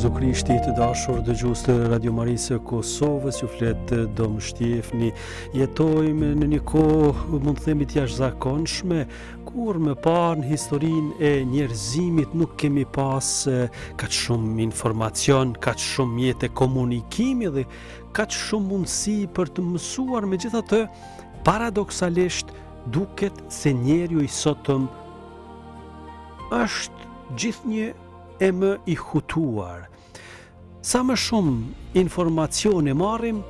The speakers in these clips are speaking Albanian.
Jezu Krishti të dashur dëgjues të Radio Marisë së Kosovës, ju flet Dom Shtjefni. Jetojmë në një kohë, mund të themi të jashtëzakonshme, kur më parë në historinë e njerëzimit nuk kemi pas kaq shumë informacion, kaq shumë mjete komunikimi dhe kaq shumë mundësi për të mësuar. Megjithatë, paradoksalisht duket se njeriu i sotëm është gjithnjë e më i hutuar. Sa më shumë informacione marrim,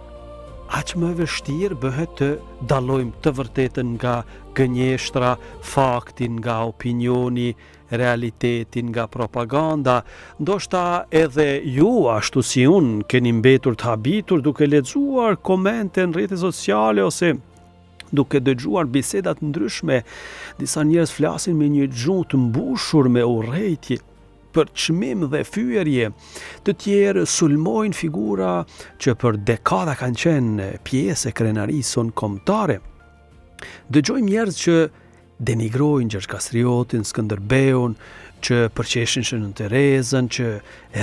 aq më vështirë bëhet të dallojmë të vërtetën nga gënjeshtra, faktin nga opinioni, realitetin nga propaganda. Ndoshta edhe ju, ashtu si unë, keni mbetur të habitur duke lexuar komente në rrjetet sociale ose duke dëgjuar biseda të ndryshme. Disa njerëz flasin me një gjuhë të mbushur me urrëtie për çmim dhe fyerje, të tjerë sulmojnë figura që për dekada kanë qenë pjesë e krenarisë sonë kombëtare. Dëgjojmë njerëz që denigrojnë Gjergj Kastriotin, Skënderbeun, që përqeshin Shënën Terezën, që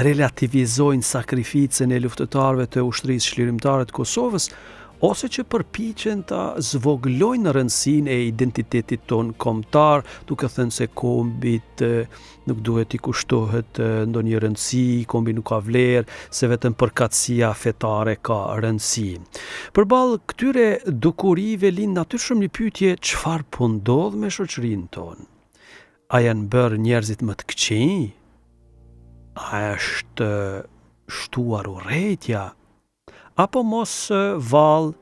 relativizojnë sakrificën e luftëtarëve të ushtrisë çlirimtare të Kosovës, ose që përpiqen ta zvoglojnë rëndësinë e identitetit ton kombëtar, duke thënë se kombit nuk duhet i kushtohet ndonjë rëndësi, kombi nuk ka vlerë, se vetëm përkatësia fetare ka rëndësi. Përballë këtyre dukurive lind natyrshëm një pyetje: çfarë po ndodh me shoqërinë tonë? A janë bërë njerëzit më të këqij? A është shtuar urrëtia? Apo mos vallë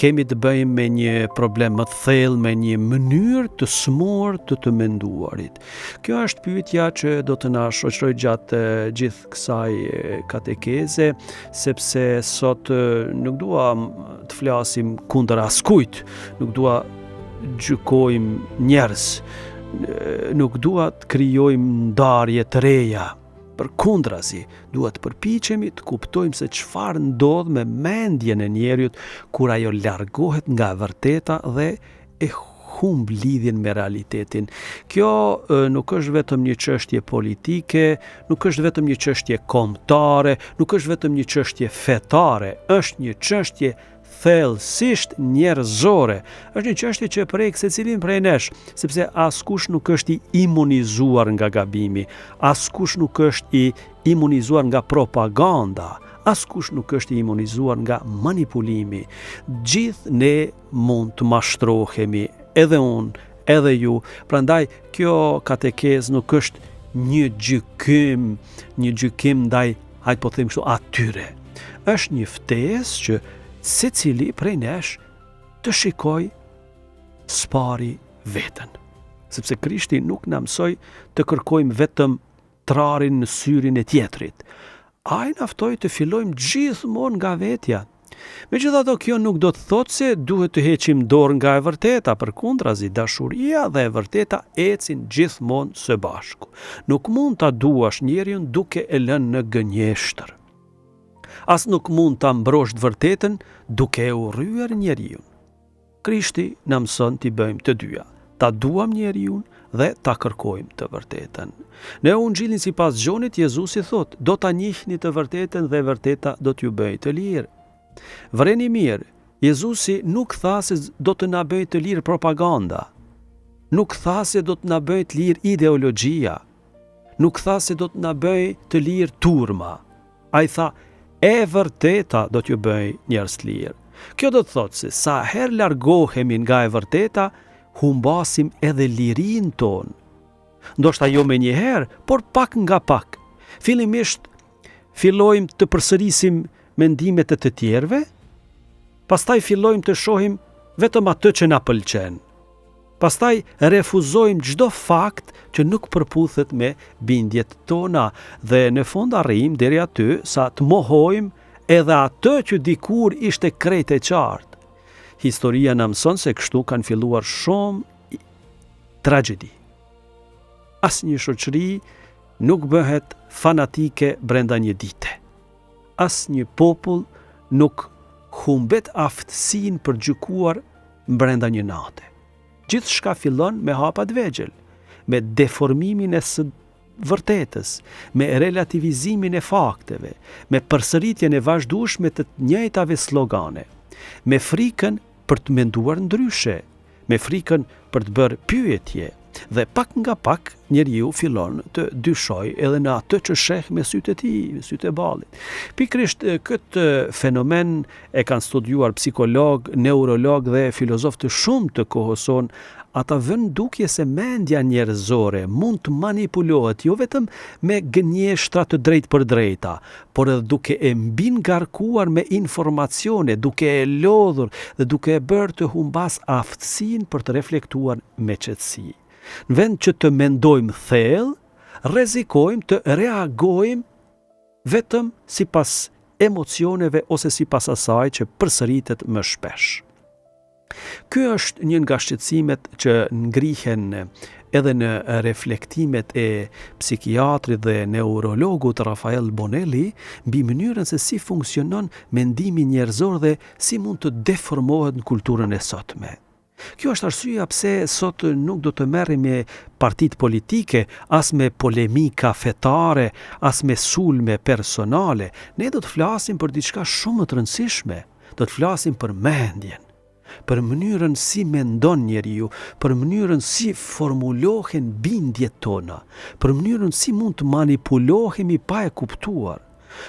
kemi të bëjmë me një problem më të thellë, me një mënyrë të smur të menduarit? Kjo është pyetja që do të na shoqëroj gjatë gjithë kësaj katekeze, sepse sot nuk dua të flasim kundër askujt, nuk dua gjykojmë njerëz, nuk dua të krijojmë ndarje të reja. Përkundrazi, duhet të përpiqemi të kuptojmë se çfarë ndodh me mendjen e njeriut kur ajo largohet nga e vërteta dhe e humb lidhjen me realitetin. Kjo nuk është vetëm një çështje politike, nuk është vetëm një çështje kombëtare, nuk është vetëm një çështje fetare, është një çështje thellësisht njerëzore. Është një çështje që prek secilin prej nesh, sepse askush nuk është i imunizuar nga gabimi, askush nuk është i imunizuar nga propaganda, askush nuk është i imunizuar nga manipulimi. Gjithë ne mund të mashtrohemi, edhe unë, edhe ju. Prandaj kjo katekez nuk është një gjykim ndaj, hajt po them kështu, atyre. Është një ftesë që secili prej nesh të shikoj spari veten. Sepse Krishti nuk na mësoi të kërkojmë vetëm trarin në syrin e tjetrit. Ai na ftoi të fillojmë gjithmonë nga vetja. Megjithatë, kjo nuk do të thotë se duhet të heqim dorë nga e vërteta, përkundrazi, dashuria dhe e vërteta ecin gjithmonë së bashku. Nuk mund ta duash njeriun duke e lënë në gënjeshtër. As nuk mund ta mbrosh të vërtetën duke e urryer njeriun. Krishti na mëson t'i bëjmë të dyja. Ta duam njeriun dhe ta kërkojmë të vërtetën. Në Ungjillin sipas Gjonit, Jezusi thot: "Do ta njihni të vërtetën dhe vërteta do t'ju bëjë të lirë." Vreni mirë, Jezusi nuk tha se do të na bëjë të lirë propaganda. Nuk tha se do të na bëjë të lirë ideologjia. Nuk tha se do të na bëjë të lirë turma. Ai tha: "E vërteta do t'ju bëj njerëz të lirë." Kjo do të thotë se sa herë largohemi nga e vërteta, humbasim edhe lirinë tonë. Ndoshta jo me një herë, por pak nga pak. Fillimisht fillojmë të përsërisim mendimet e të tjerëve, pastaj fillojmë të shohim vetëm atë që na pëlqen. Pastaj refuzojmë çdo fakt që nuk përputhet me bindjet tona dhe në fund arrijmë deri aty sa të mohojmë edhe atë që dikur ishte krejt e qartë. Historia na mëson se kështu kanë filluar shumë tragjedi. Asnjë shoqëri nuk bëhet fanatike brenda një dite. Asnjë popull nuk humbet aftësinë për gjykuar brenda një nate. Gjithçka fillon me hapa të vegjël, me deformimin e së vërtetës, me relativizimin e fakteve, me përsëritjen e vazhdueshme të njëjtave slogane, me frikën për të menduar ndryshe, me frikën për të bërë pyetje, dhe pak nga pak njeriu fillon të dyshoj edhe në atë që sheh me sytë e tij, me sytë e ballit. Pikërisht këtë fenomen e kanë studiuar psikolog, neurolog dhe filozof të shumë të kohës sonë. Ata vënë dukje se mendja njerëzore mund të manipulohet jo vetëm me gënjeshtra të drejtë për drejta, por edhe duke e mbi ngarkuar me informacione, duke e lodhur dhe duke e bërë të humbas aftësinë për të reflektuar me qetësi. Në vend që të mendojmë thellë, rrezikojmë të reagojmë vetëm sipas emocioneve ose sipas asaj që përsëritet më shpesh. Ky është një nga shqetësimet që ngrihen edhe në reflektimet e psikiatrit dhe neurologut Rafael Bonelli mbi mënyrën se si funksionon mendimi njerëzor dhe si mund të deformohet në kulturën e sotme. Kjo është arsyeja pse sot nuk do të merrem me partitë politike, as me polemika fetare, as me sulme personale. Ne do të flasim për diçka shumë të rëndësishme. Do të flasim për mendjen, për mënyrën si mendon njeriu, për mënyrën si formulohen bindjet tona, për mënyrën si mund të manipulohemi pa e kuptuar,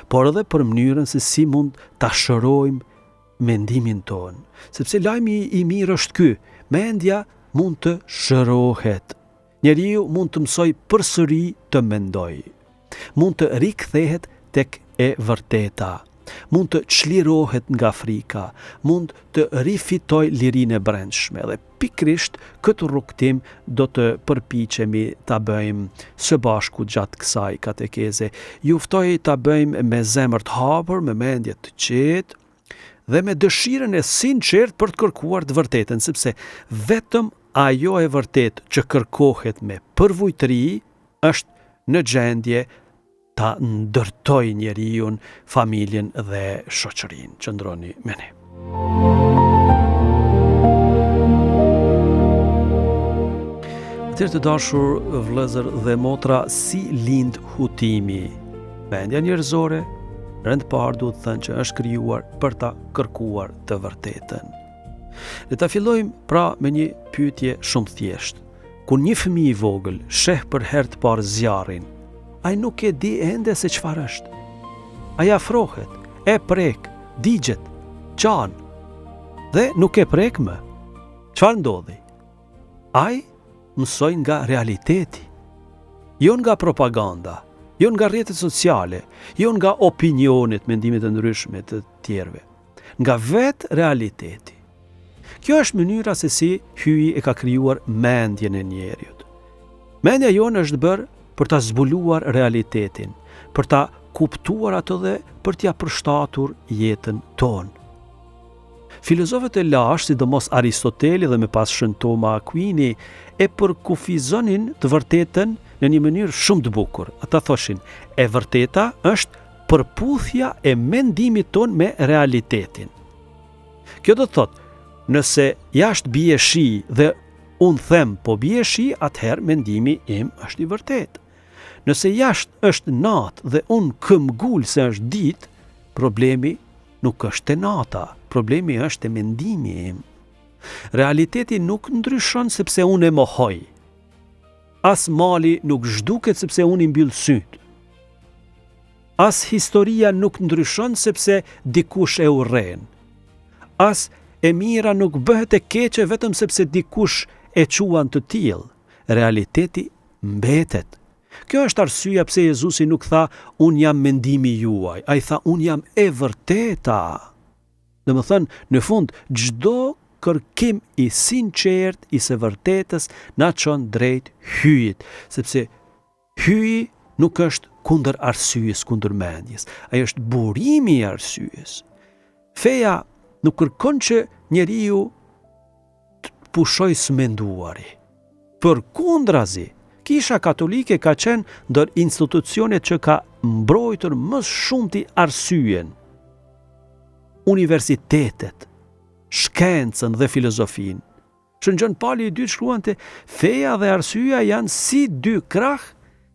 por edhe për mënyrën se si mund ta shërojmë mendimin ton. Sepse lajmi i mirë është ky, mendja mund të shërohet. Njeriu mund të mësoj përsëri të mendoj. Mund të rikthehet tek e vërteta. Mund të çlirohet nga frika, mund të rifitoj lirinë e brendshme dhe pikrisht këtë rrugtim do të përpiqemi ta bëjmë së bashku gjatë kësaj katekeze. Ju ftoj ta bëjmë me zemër të hapur, me mendje të qetë dhe me dëshirën e sinqertë për të kërkuar të vërtetën, sepse vetëm ajo e vërtetë që kërkohet me përvujtëri është në gjendje ta ndërtoj njeriun, familjen dhe shoqërinë. Qëndroni me ne. Të dashur vëllezër dhe motra, si lind hutimi? Mendja njerëzore, rënd parë duhet të thënë që është krijuar për ta kërkuar të vërtetën. Le ta fillojmë pra me një pyetje shumë thjeshtë. Kur një fëmijë i vogël sheh për herë të parë zjarrin, ai nuk e di ende se çfarë është. Ai afrohet, e prek, digjet, qan dhe nuk e prek më. Çfarë ndodhi? Ai mësoj nga realiteti, jo nga propaganda, jo nga rrjetet sociale, jo nga opinionet, mendimet e ndryshme të tjerëve, nga vetë realiteti. Kjo është mënyra se si hyi e ka krijuar mendjen e njeriut. Mendja jonë është bërë për ta zbuluar realitetin, për ta kuptuar atë dhe për t'ia përshtatur jetën tonë. Filozofët e lashtë, sidomos Aristoteli dhe më pas Shën Toma Aquini, e përkufizonin të vërtetën në një mënyrë shumë të bukur. Ata thoshin, e vërteta është përputhja e mendimit ton me realitetin. Kjo do të thotë, nëse jashtë bie shi dhe unë them po bie shi, atëherë mendimi im është i vërtetë. Nëse jashtë është natë dhe unë këmbgul se është ditë, problemi nuk është e nata, problemi është e mendimi im. Realiteti nuk ndryshon sepse unë e mohoj. As mali nuk zhduket sepse unë i mbyll syt. As historia nuk ndryshon sepse dikush e urren. As e mira nuk bëhet e keqe vetëm sepse dikush e quan të tillë. Realiteti mbetet. Kjo është arsyeja pse Jezusi nuk tha, unë jam mendimi juaj. Ai tha, unë jam e vërteta. Domethënë, në fund, çdo kërkim i sinqert i së vërtetës na çon drejt hyjit, sepse hyji nuk është kundër arsyes, kundër mendjes. Ai është burimi i arsyes. Feja nuk kërkon që njeriu të pushoj së menduari. Përkundrazi, Kisha Katolike ka qenë ndër institucionet që ka mbrojtur më shumti arsyen. Universitetet, shkencën dhe filozofin. Shën Gjon Pali II shkruante, feja dhe arsyeja janë si dy krah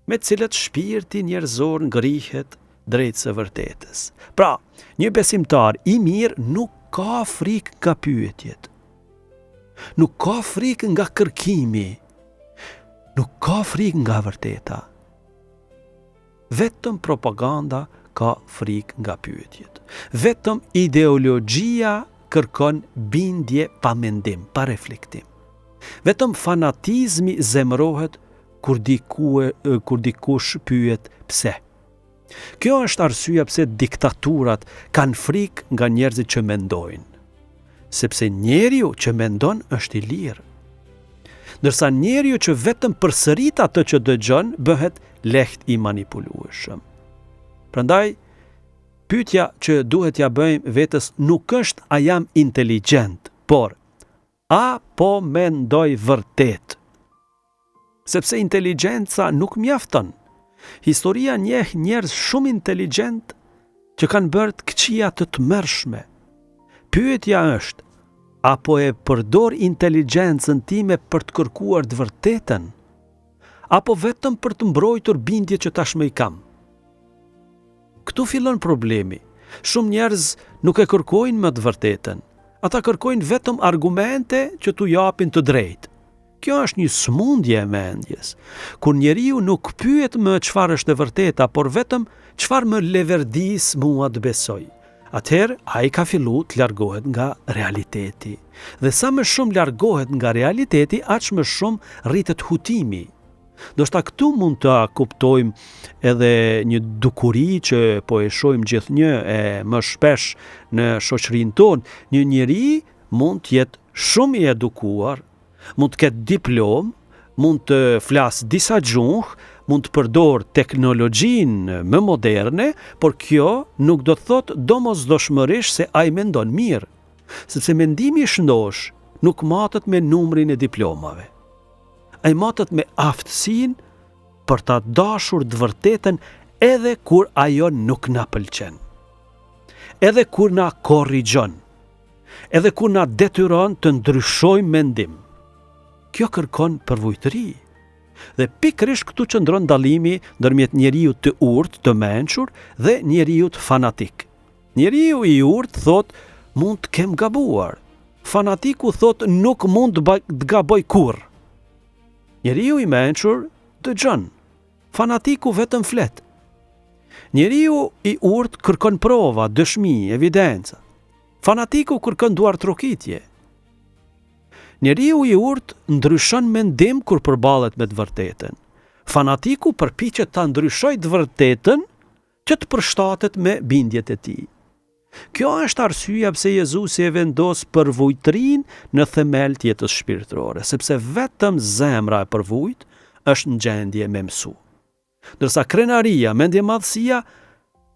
me cilët shpirti njerëzor ngrihet drejt së vërtetës. Pra, një besimtar i mirë nuk ka frikë nga pyetjet, nuk ka frikë nga kërkimi, nuk ka frikë nga vërteta. Vetëm propaganda ka frikë nga pyetjet. Vetëm ideologjia kërkon bindje pa mendim, pa reflektim. Vetëm fanatizmi zemrohet kur dikush pyet pse. Kjo është arsyeja pse diktaturat kanë frikë nga njerëzit që mendojnë. Sepse njeriu që mendon është i lirë. Ndërsa njeriu që vetëm përsërit atë që dëgjon bëhet lehtë i manipulueshëm. Prandaj, pyetja që duhet ja bëjmë vetes nuk është a jam inteligjent, por a po mendoj vërtet. Sepse inteligjenca nuk mjafton. Historia njeh njerëz shumë inteligjent që kanë bërë të këqija të tmerrshme. Pyetja është, apo e përdor inteligjencën time për të kërkuar të vërtetën, apo vetëm për të mbrojtur bindjet që tashmë i kam? Këtu fillon problemi. Shumë njerëz nuk e kërkojnë më të vërtetën. Ata kërkojnë vetëm argumente që t'u japin të drejtë. Kjo është një smundje e mendjes, kur njeriu nuk pyet më çfarë është e vërteta, por vetëm çfarë më leverdis mua të besoj. Atëherë, ai ka filluar të largohet nga realiteti. Dhe sa më shumë largohet nga realiteti, aq më shumë rritet hutimi. Do shta këtu mund të kuptojmë edhe një dukuri që po e shohim gjithnjë e më shpesh në shoqërinë tonë. Një njeri mund të jetë shumë i edukuar, mund të ketë diplom, mund të flasë disa gjuhë, mund të përdor teknologjinë më moderne, por kjo nuk do të thotë domosdoshmërisht se ai mendon mirë, sepse mendimi i shëndosh nuk matet me numrin e diplomave. Ai matet me aftësinë për ta dashur të vërtetën edhe kur ajo nuk na pëlqen. Edhe kur na korrigjon. Edhe kur na detyron të ndryshojmë mendim. Kjo kërkon përvojtëri. Dhe pikërisht këtu qëndron dallimi ndërmjet njeriu të urtë, të mençur dhe njeriu fanatik. Njeriu i urtë thotë mund të kem gabuar. Fanatiku thotë nuk mund të gaboj kurrë. Njeriu i mençur dëgjon. Fanatiku vetëm flet. Njeriu i urtë kërkon prova, dëshmi, evidenca. Fanatiku kërkon duar trokitje. Njeriu i urtë ndryshon mendim kur përballet me të vërtetën. Fanatiku përpiqet ta ndryshojë të vërtetën që të përshtatet me bindjet e tij. Kjo është arsyeja pse Jezusi e vendos përvojtërinë në themel të jetës shpirtërore, sepse vetëm zemra e përvojt është në gjendje me mësu. Ndërsa krenaria, mendjemadhësia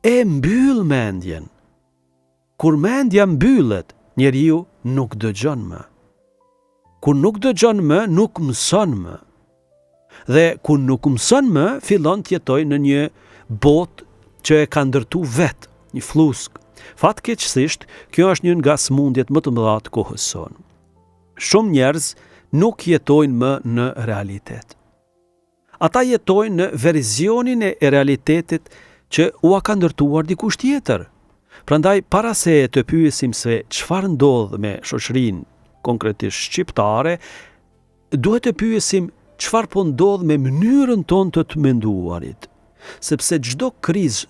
e mbyll mendjen. Kur mendja mbyllet, njeriu nuk dëgjon më. Kur nuk dëgjon më, nuk mëson më. Dhe kur nuk mëson më, fillon të jetojë në një botë që e ka ndërtu vetë, një flusk. Fatkeqësisht, kjo është një nga smundjet më të mëdha të kohës sonë. Shumë njerëz nuk jetojnë më në realitet. Ata jetojnë në versionin e realitetit që ua ka ndërtuar dikush tjetër. Prandaj, para se të pyesim se çfarë ndodh me shoqërinë konkretisht shqiptare, duhet të pyesim çfarë po ndodh me mënyrën tonë të menduarit. Sepse çdo krizë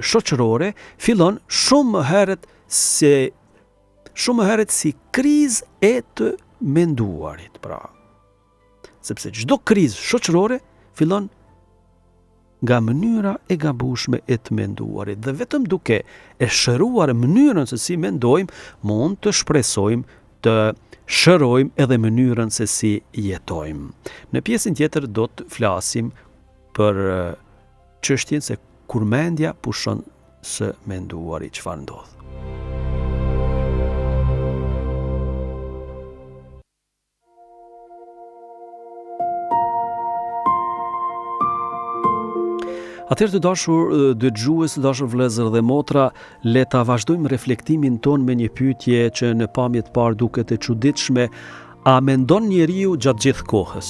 shoqërore fillon shumë herët si krizë e të menduarit, pra. Sepse çdo krizë shoqërore fillon nga mënyra e gabueshme e të menduarit dhe vetëm duke e shëruar mënyrën se si mendojmë, mund të shpresojmë të shërojmë edhe mënyrën se si jetojmë. Në pjesën tjetër do të flasim për çështjen se kur mendja pushon së menduari çfarë ndodh. Atëherë të dashur dëgjues, të dashur vëllezër dhe motra, le ta vazhdojmë reflektimin ton me një pyetje që në pamje të parë duket e çuditshme: a mendon njeriu gjatë gjithë kohës?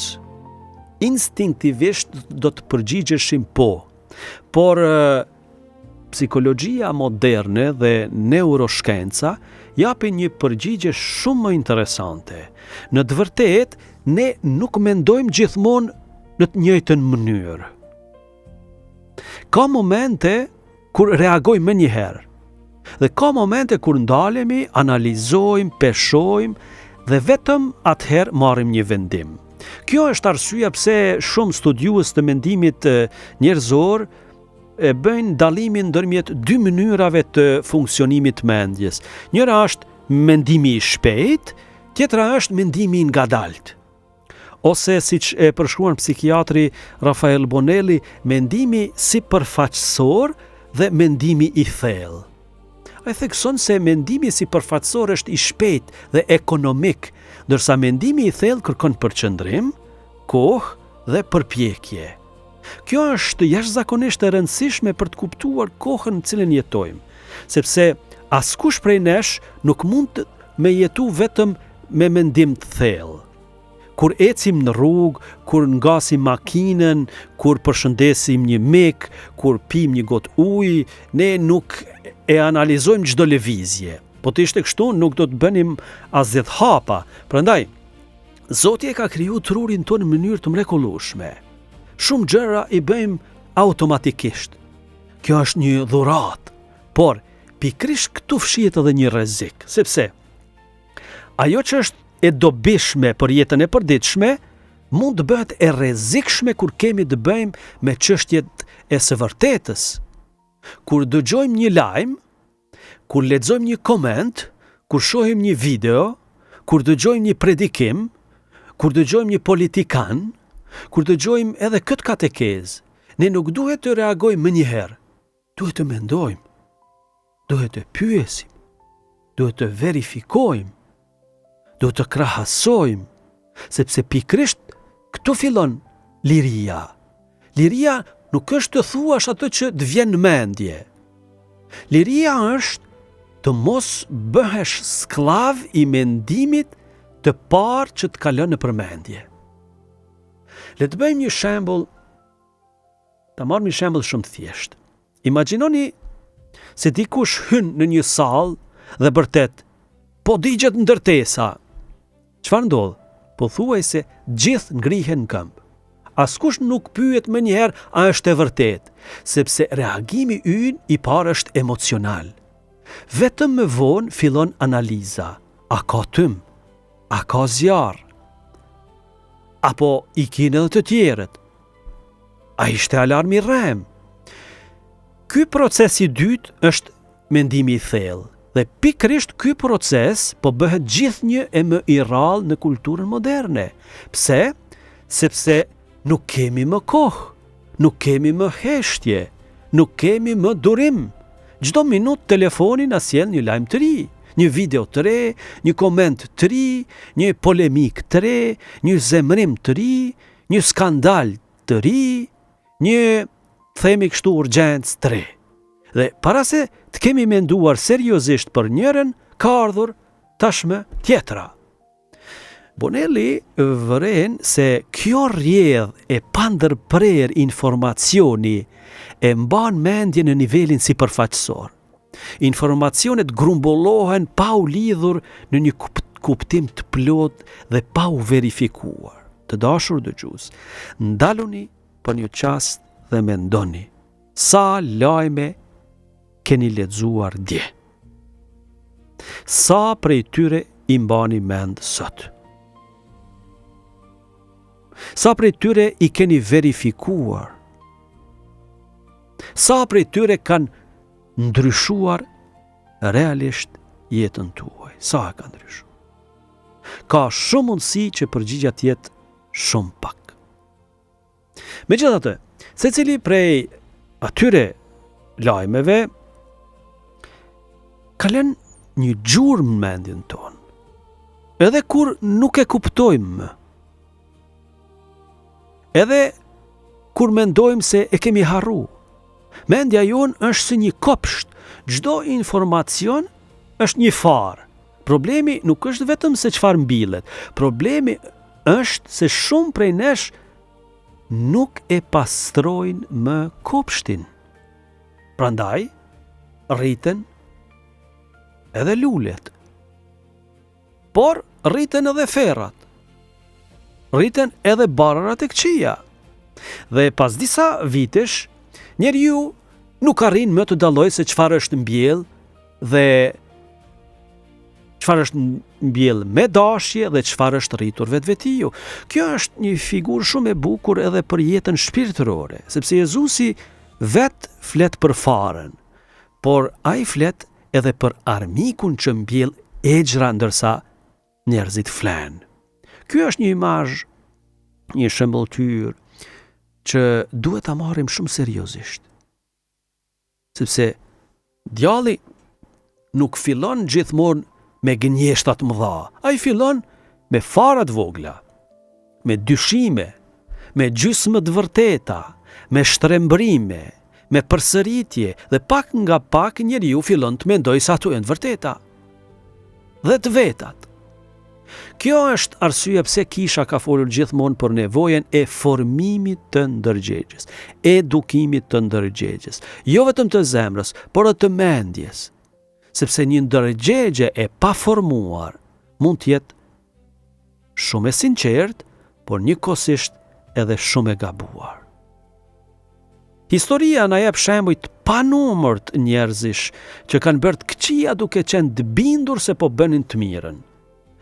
instinktivisht do të përgjigjeshim po. Por psikologjia moderne dhe neuroshkenca japin një përgjigje shumë më interesante. Në të vërtetë, ne nuk mendojmë gjithmonë në të njëjtën mënyrë. Ka momente kur reagojmë më njëherë, dhe ka momente kur ndalemi, analizojmë, peshojmë dhe vetëm atëherë marrim një vendim. Kjo është arsyeja pse shumë studiues të mendimit njerëzor e bëjnë dallimin ndërmjet dy mënyrave të funksionimit të mendjes. Njëra është mendimi i shpejt, tjetra është mendimi i ngadalt. Ose siç e përshkruan psikiatri Rafael Bonelli, mendimi sipërfaqësor dhe mendimi i thellë. Ai thekson se mendimi sipërfaqësor është i shpejtë dhe ekonomik, ndërsa mendimi i thellë kërkon përqendrim, kohë dhe përpjekje. Kjo është jashtëzakonisht e rëndësishme për të kuptuar kohën në cilën jetojmë, sepse askush prej nesh nuk mund me jetu vetëm me mendim të thellë. Kur ecim në rrugë, kur ngasim makinën, kur përshëndesim një mik, kur pim një gotë ujë, ne nuk e analizojmë çdo lëvizje. Po të ishte kështu, nuk do të bënim asnjë hapa. Prandaj, Zoti e ka kriju trurin tonë në mënyrë të mrekullueshme. Shumë gjëra i bëjmë automatikisht. Kjo është një dhuratë, por pikërisht këtu fshihet edhe një rrezik, sepse ajo që është e dobishme për jetën e përditshme mund të bëhet e rrezikshme kur kemi të bëjmë me çështjet e së vërtetës. Kur dëgjojmë një lajm, kur lexojmë një koment, kur shohim një video, kur dëgjojmë një predikim, kur dëgjojmë një politikan, kur dëgjojmë edhe këtë katekez, ne nuk duhet të reagojmë më njëherë. Duhet të mendojmë, duhet të pyesim, duhet të verifikojmë, duhet të krahasojmë, sepse pikërisht këtu fillon liria. Liria nuk është të thuash atë që të vjen në mendje. Liria është të mos bëhesh sklav i mendimit të parë që të kalon në përmendje. Le të bëjmë një shembull, ta marrim një shembull shumë të thjeshtë. Imagjinoni se dikush hyn në një sallë dhe vërtet po digjet ndërtesa. Çfarë ndodh? Pothuajse gjithë ngrihen në këmbë. Askush nuk pyet më njëherë a është e vërtet, sepse reagimi ynë i parë është emocional. Vetëm më vonë fillon analiza. A ka tym? A ka zjarr? Apo i kinë edhe të tjerët? A ishte alarmi rrem? Ky proces i dytë është mendimi i thellë. Dhe pikërisht ky proces po bëhet gjithnjë e më i rrallë në kulturën moderne. Pse? Sepse nuk kemi më kohë, nuk kemi më heshtje, nuk kemi më durim. Çdo minutë telefoni na sjell një lajm të ri, një video të re, një koment të ri, një polemik të re, një zemrim të ri, një skandal të ri, një themi kështu urgjencë të re. Dhe para se të kemi menduar seriozisht për njërin, ka ardhur tashmë tjetra. Bonelli vëren se kjo rrjedhë e pandërprer informacioni e mban mendjen në nivelin sipërfaqësor. Informacionet grumbullohen pa u lidhur në një kuptim të plot dhe pa u verifikuar. Të dashur dëgjues, ndaluni për një çast dhe mendoni sa lajme keni lexuar dje. Sa prej tyre i mbani mend sot? Sa prej tyre i keni verifikuar? Sa prej tyre kanë ndryshuar realisht jetën tuaj? Sa e kanë ndryshuar? Ka shumë mundësi që përgjigja të jetë shumë pak. Megjithatë, secili prej atyre lajmeve ka lënë një gjurmë në mendjen tonë, edhe kur nuk e kuptojmë, edhe kur mendojmë se e kemi harru. Mendja jonë është si një kopsht, çdo informacion është një farë. Problemi nuk është vetëm se çfarë mbillet, problemi është se shumë prej nesh nuk e pastrojnë më kopshtin. Prandaj, rriten edhe lulet. Por, rriten edhe ferrat. Rriten edhe barrat e këqija. Dhe pas disa vitesh, njeriu nuk arrin më të dallojë se çfarë është mbjell dhe çfarë është mbjell me dashje dhe çfarë është rritur vetvetiu. Kjo është një figurë shumë e bukur edhe për jetën shpirtërore, sepse Jezusi vet flet për farën, por ai flet edhe për armikun që mbjell egjra ndërsa njerëzit flenë. Ky është një imazh, një shembulltyr që duhet ta marrim shumë seriozisht. Sepse djalli nuk fillon gjithmonë me gënjeshta të mëdha. Ai fillon me fara të vogla, me dyshime, me gjysmë të vërteta, me shtrembrime, me përsëritje dhe pak nga pak njeriu fillon të mendojë se ato janë të vërteta dhe të vetat. Kjo është arsyeja pse Kisha ka folur gjithmonë për nevojën e formimit të ndërgjegjes, edukimit të ndërgjegjes, jo vetëm të zemrës, por edhe të mendjes, sepse një ndërgjegje e paformuar mund të jetë shumë e sinqert, por njëkohësisht edhe shumë e gabuar. Historia na jep shembuj të panumërt njerëzish që kanë bërë të këqija duke qenë të bindur se po bënin të mirën.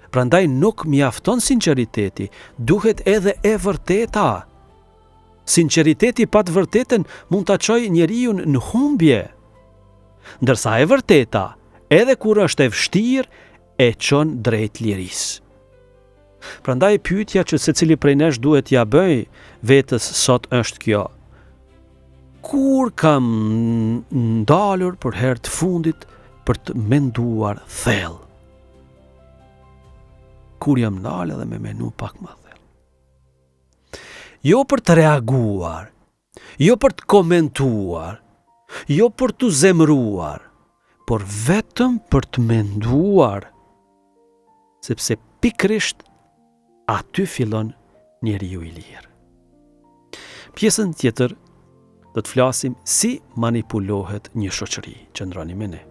Prandaj nuk mjafton sinqeriteti, duhet edhe e vërteta. Sinqeriteti pa të vërtetën mund ta çojë njeriu në humbje. Ndërsa e vërteta, edhe kur është e vështirë, e çon drejt lirisë. Prandaj pyetja që secili prej nesh duhet ja bëj vetes sot është kjo: kur kam ndalur për herë të fundit për të menduar thellë? Kur jam ndalë dhe me menu pak më thellë. Jo për të reaguar, jo për të komentuar, jo për të zemruar, por vetëm për të menduar, sepse pikrisht aty fillon njeriu i lirë. Pjesën tjetër do të flasim si manipulohet një shoqëri. Qëndroni me ne.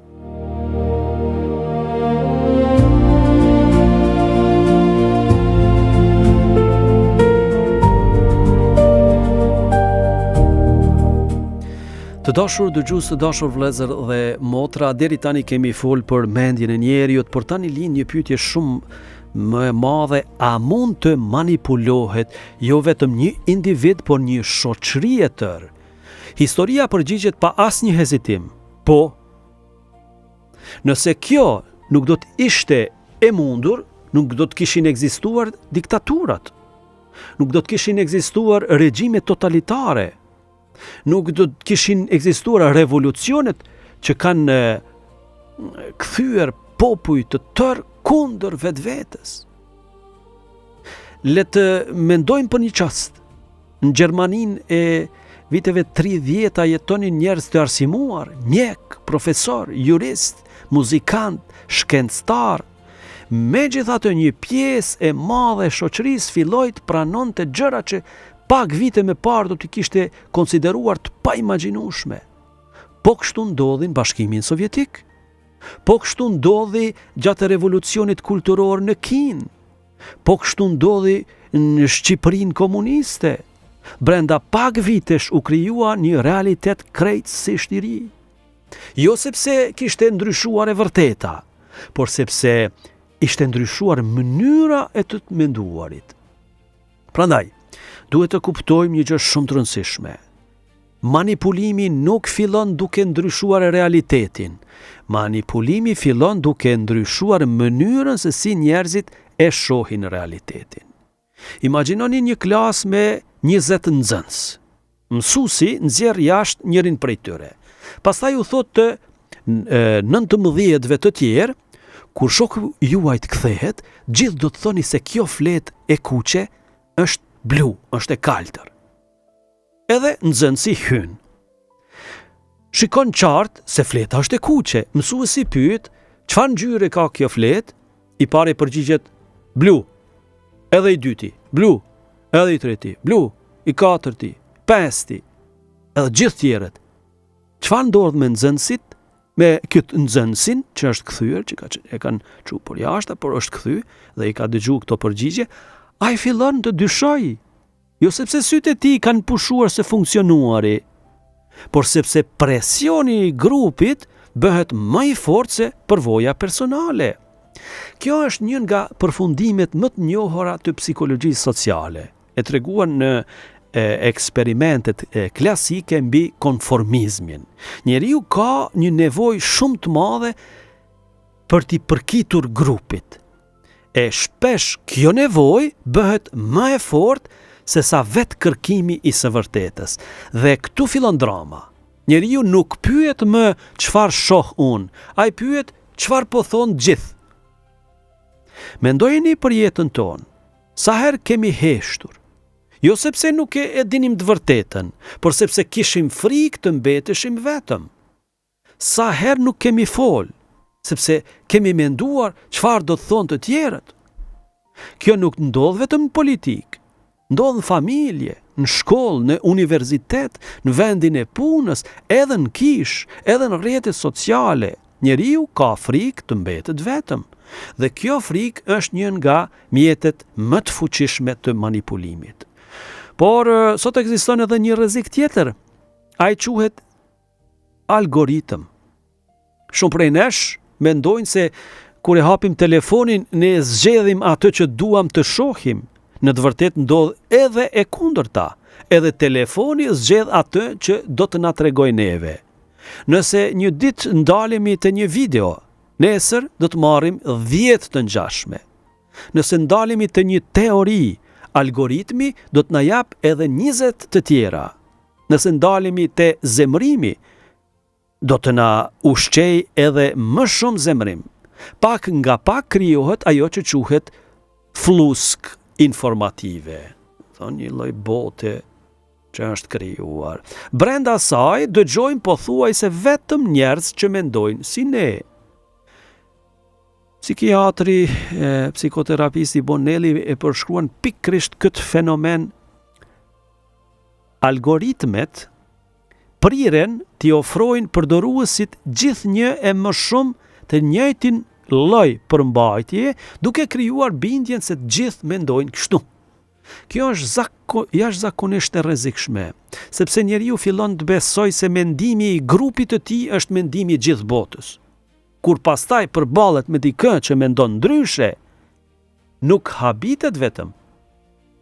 Të dashur dëgjues, të dashur vëllezër dhe motra, deri tani kemi fol për mendjen e njeriut, por tani lind një pyetje shumë më e madhe: a mund të manipulohet jo vetëm një individ, por një shoqëri e tërë? Historia përgjigjet pa asnjë hezitim: po. Nëse kjo nuk do të ishte e mundur, nuk do të kishin ekzistuar diktaturat, nuk do të kishin ekzistuar regjime totalitare, nuk do të kishin ekzistuar revolucionet që kanë kthyer popull të tërë kundër vetvetes. Le të mendojmë për një çast. Në Gjermaninë e viteve 30 jetonin njerëz të arsimuar, mjek, profesor, jurist, muzikant, shkencëtar. Megjithatë, një pjesë e madhe e shoqërisë filloi të pranonte gjëra që pak vite më parë do të kishte konsideruar të paimagjinueshme. Po kështu ndodhi në Bashkimin Sovjetik, po kështu ndodhi gjatë revolucionit kulturor në Kinë, po kështu ndodhi në Shqipërinë komuniste. Brenda pak vitesh u krijua një realitet krejtësisht i ri. Jo sepse kishte ndryshuar e vërteta, por sepse ishte ndryshuar mënyra e të menduarit. Prandaj, duhet të kuptojmë një gjë shumë të rëndësishme. Manipulimi nuk fillon duke ndryshuar realitetin. Manipulimi fillon duke ndryshuar mënyrën se si njerëzit e shohin realitetin. Imagjinoni një klasë me 20 nxënës. Mësuesi nxjerr jashtë njërin prej tyre. Pastaj u thot të 19-ve të tjerë: kur shoku juaj të kthehet, gjithë do të thoni se kjo fletë e kuqe është blu, është e kaltër. Edhe nxënësi hyn. Shikon qartë se fleta është e kuqe. Mësuesi pyet: çfarë ngjyre ka kjo fletë? I pari përgjigjet: blu. Edhe i dyti: blu. Edhe i treti: blu. i katërti, pesti, edhe gjithë tjerët. Çfarë ndodh me nxënësit, me këtë nxënësin që është kthyer, që e kanë çu për jashtë, por është kthy dhe i ka dëgjuar këto përgjigje, ai fillon të dyshojë. Jo sepse sytë e tij kanë pushuar se funksionuari, por sepse presioni i grupit bëhet më i fortë se përvoja personale. Kjo është një nga përfundimet më të njohura të psikologjisë sociale, e treguar në eksperimentet klasike mbi konformizmin. Njeriu ka një nevojë shumë të madhe për t'i përkitur grupit. E shpesh kjo nevojë bëhet më e fortë se sa vetë kërkimi i së vërtetës. Dhe këtu fillon drama. Njeriu nuk pyet më çfarë shoh unë, ai pyet çfarë po thonë gjithë. Mendojeni për jetën tonë, sa herë kemi heshtur, jo sepse nuk e dinim të vërtetën, por sepse kishim frikë të mbeteshim vetëm. Sa herë nuk kemi folë, sepse kemi menduar çfarë do të thonë të tjerët. Kjo nuk ndodh vetëm në politikë, ndodh në familje, në shkollë, në universitet, në vendin e punës, edhe në kishë, edhe në rrjetet sociale. Njeriu ka frikë të mbetet vetëm. Dhe kjo frikë është një nga mjetet më të fuqishme të manipulimit. Por sot ekziston edhe një rrezik tjetër. Ai quhet algoritëm. Shumë prej nesh mendojnë se kur e hapim telefonin ne zgjedhim atë që duam të shohim. Në të vërtetë ndodh edhe e kundërta. Edhe telefoni zgjedh atë që do të na tregojë neve. Nëse një ditë ndalemi te një video, nesër do të marrim 10 të ngjashme. Nëse ndalemi te një teori, algoritmi do të na jap edhe 20 të tjera. Nëse ndalemi te zemrimi, do të na ushqej edhe më shumë zemrim. Pak nga pak krijohet ajo që quhet flusk informative. Thonë një lloj bote që është krijuar. Brenda saj dëgjojmë pothuajse vetëm njerëz që mendojnë si ne. Psikiatri, psikoterapisti Bonelli e përshkruan pikërisht këtë fenomen. Algoritmet priren t'i ofrojnë përdoruesit gjithnjë e më shumë të njëjtin lloj përmbajtje, duke krijuar bindjen se të gjithë mendojnë kështu. Kjo është jashtëzakonisht e rrezikshme, sepse njeriu fillon të besojë se mendimi i grupit të tij është mendimi i gjithë botës. Kur pastaj përballet me dikë që mendon ndryshe, nuk habitet vetëm.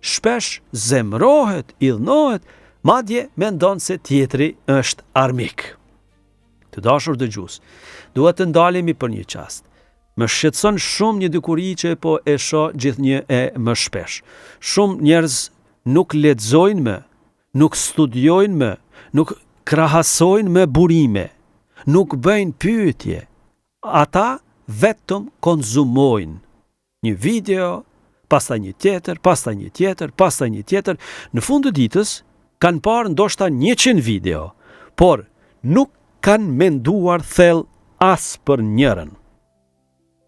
Shpesh zemrohet, idhnohet, madje mendon se tjetri është armik. Të dashur dëgjues, duhet të ndalemi për një çast. Më shqetëson shumë një dykuri që po e shoh gjithnjë e më shpesh. Shumë njerëz nuk lexojnë më, nuk studiojnë më, nuk krahasojnë më burime, nuk bëjnë pyetje. Ata vetëm konzumojnë një video, pastaj një tjetër, pastaj një tjetër, pastaj një tjetër. Në fund të ditës kanë parë ndoshta 100 video, por nuk kanë menduar thellë as për njërin.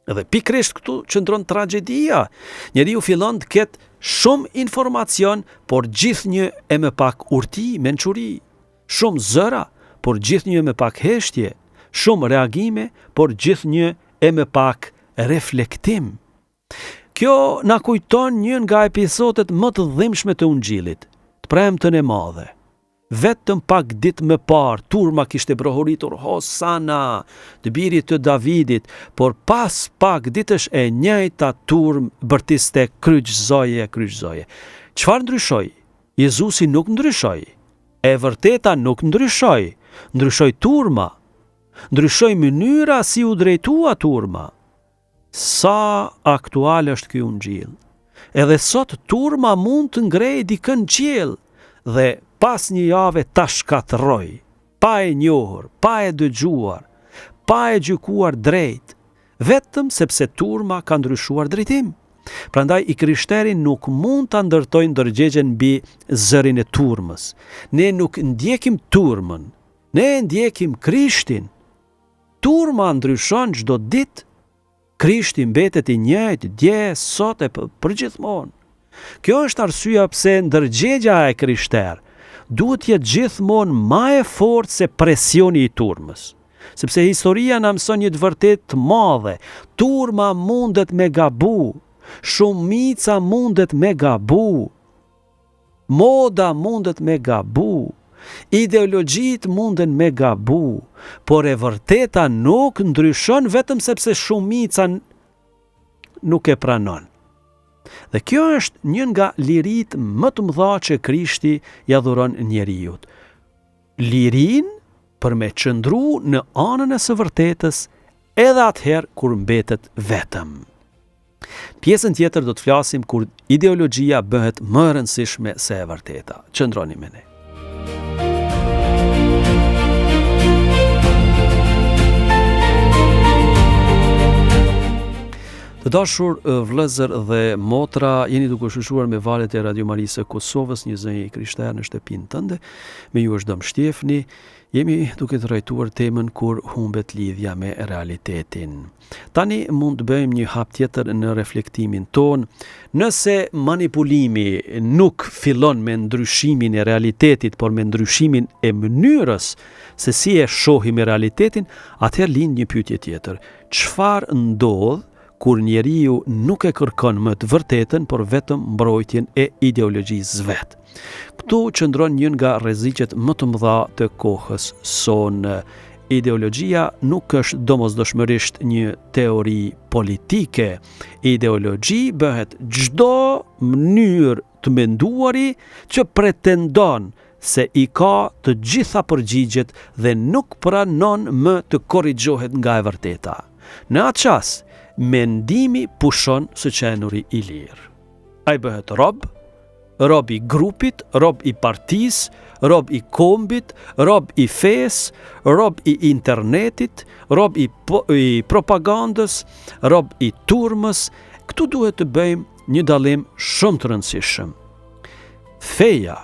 Edhe pikërisht këtu qëndron tragjedia. Njeriu fillon të ketë shumë informacion, por gjithnjë e më pak urti, mençuri. Shumë zëra, por gjithnjë me pak heshtje. Shumë reagime, por gjithnjë e më pak reflektim. Kjo na kujton një nga episodet më të dhimbshme të Ungjillit, të premtën e madhe. Vetëm pak ditë më parë, turma kishte brohuritur Hosana, të birit të Davidit, por pas pak ditësh e njëjta turmë bërtiste kryqëzoje. Çfarë ndryshoi? Jezusi nuk ndryshoi. E vërteta nuk ndryshoi. Ndryshoi turma. Ndryshoi mënyra si u drejtua turma. Sa aktual është ky Ungjill. Edhe sot turma mund të ngrejë dikën në qiell dhe pas një jave ta shkatërroj, pa e njohur, pa e dëgjuar, pa e gjykuar drejt, vetëm sepse turma ka ndryshuar drejtim. Prandaj i krishterë nuk mund ta ndërtojnë ndërgjegjen mbi zërin e turmës. Ne nuk ndjekim turmën, ne ndjekim Krishtin. Turma ndryshon çdo ditë, Krishti mbetet i njëjtë dje, sot e përgjithmonë. Kjo është arsyeja pse ndërgjegja e krishterë duhet të jetë gjithmonë më e fortë se presioni i turmës. Sepse historia na mëson një të vërtetë të madhe. Turma mundet me gabu, shumica mundet me gabu, moda mundet me gabu, ideologjit munden me gabu, por e vërteta nuk ndryshon vetëm sepse shumica nuk e pranon. Dhe kjo është një nga lirit më të mëdha që Krishti ja dhuron njeriut. Lirin për me qëndru në anën e së vërtetës edhe atëherë kur mbetet vetëm. Pjesën tjetër do të flasim kur ideologjia bëhet më e rëndësishme se e vërteta. Qëndroni me ne. Të dashur vëllezër dhe motra, jeni duke shoqëruar me valët e Radio Marisë Kosovës, një zënje krishterë në shtëpinë tënde. Me ju është Dom Shtjefni. Jemi duke trajtuar temën kur humbet lidhja me realitetin. Tani mund të bëjmë një hap tjetër në reflektimin ton. Nëse manipulimi nuk fillon me ndryshimin e realitetit, por me ndryshimin e mënyrës se si e shohim realitetin, atëherë lind një pyetje tjetër. Çfarë ndodh kur njeriu nuk e kërkon më të vërtetën, por vetëm mbrojtjen e ideologjisë vet? Këtu qëndron një nga rreziqet më të mëdha të kohës sonë. Ideologjia nuk është domosdoshmërisht një teori politike. Ideologji bëhet çdo mënyrë të menduari që pretendon se i ka të gjitha përgjigjet dhe nuk pranon më të korrigjohet nga e vërteta. Në atë çast, mendimi pushon së qenuri i lirë. Ai bëhet rob i grupit, rob i partisë, rob i kombit, rob i fesë, rob i internetit, rob i propagandës, rob i turmës. Këtu duhet të bëjmë një dallim shumë të rëndësishëm. Feja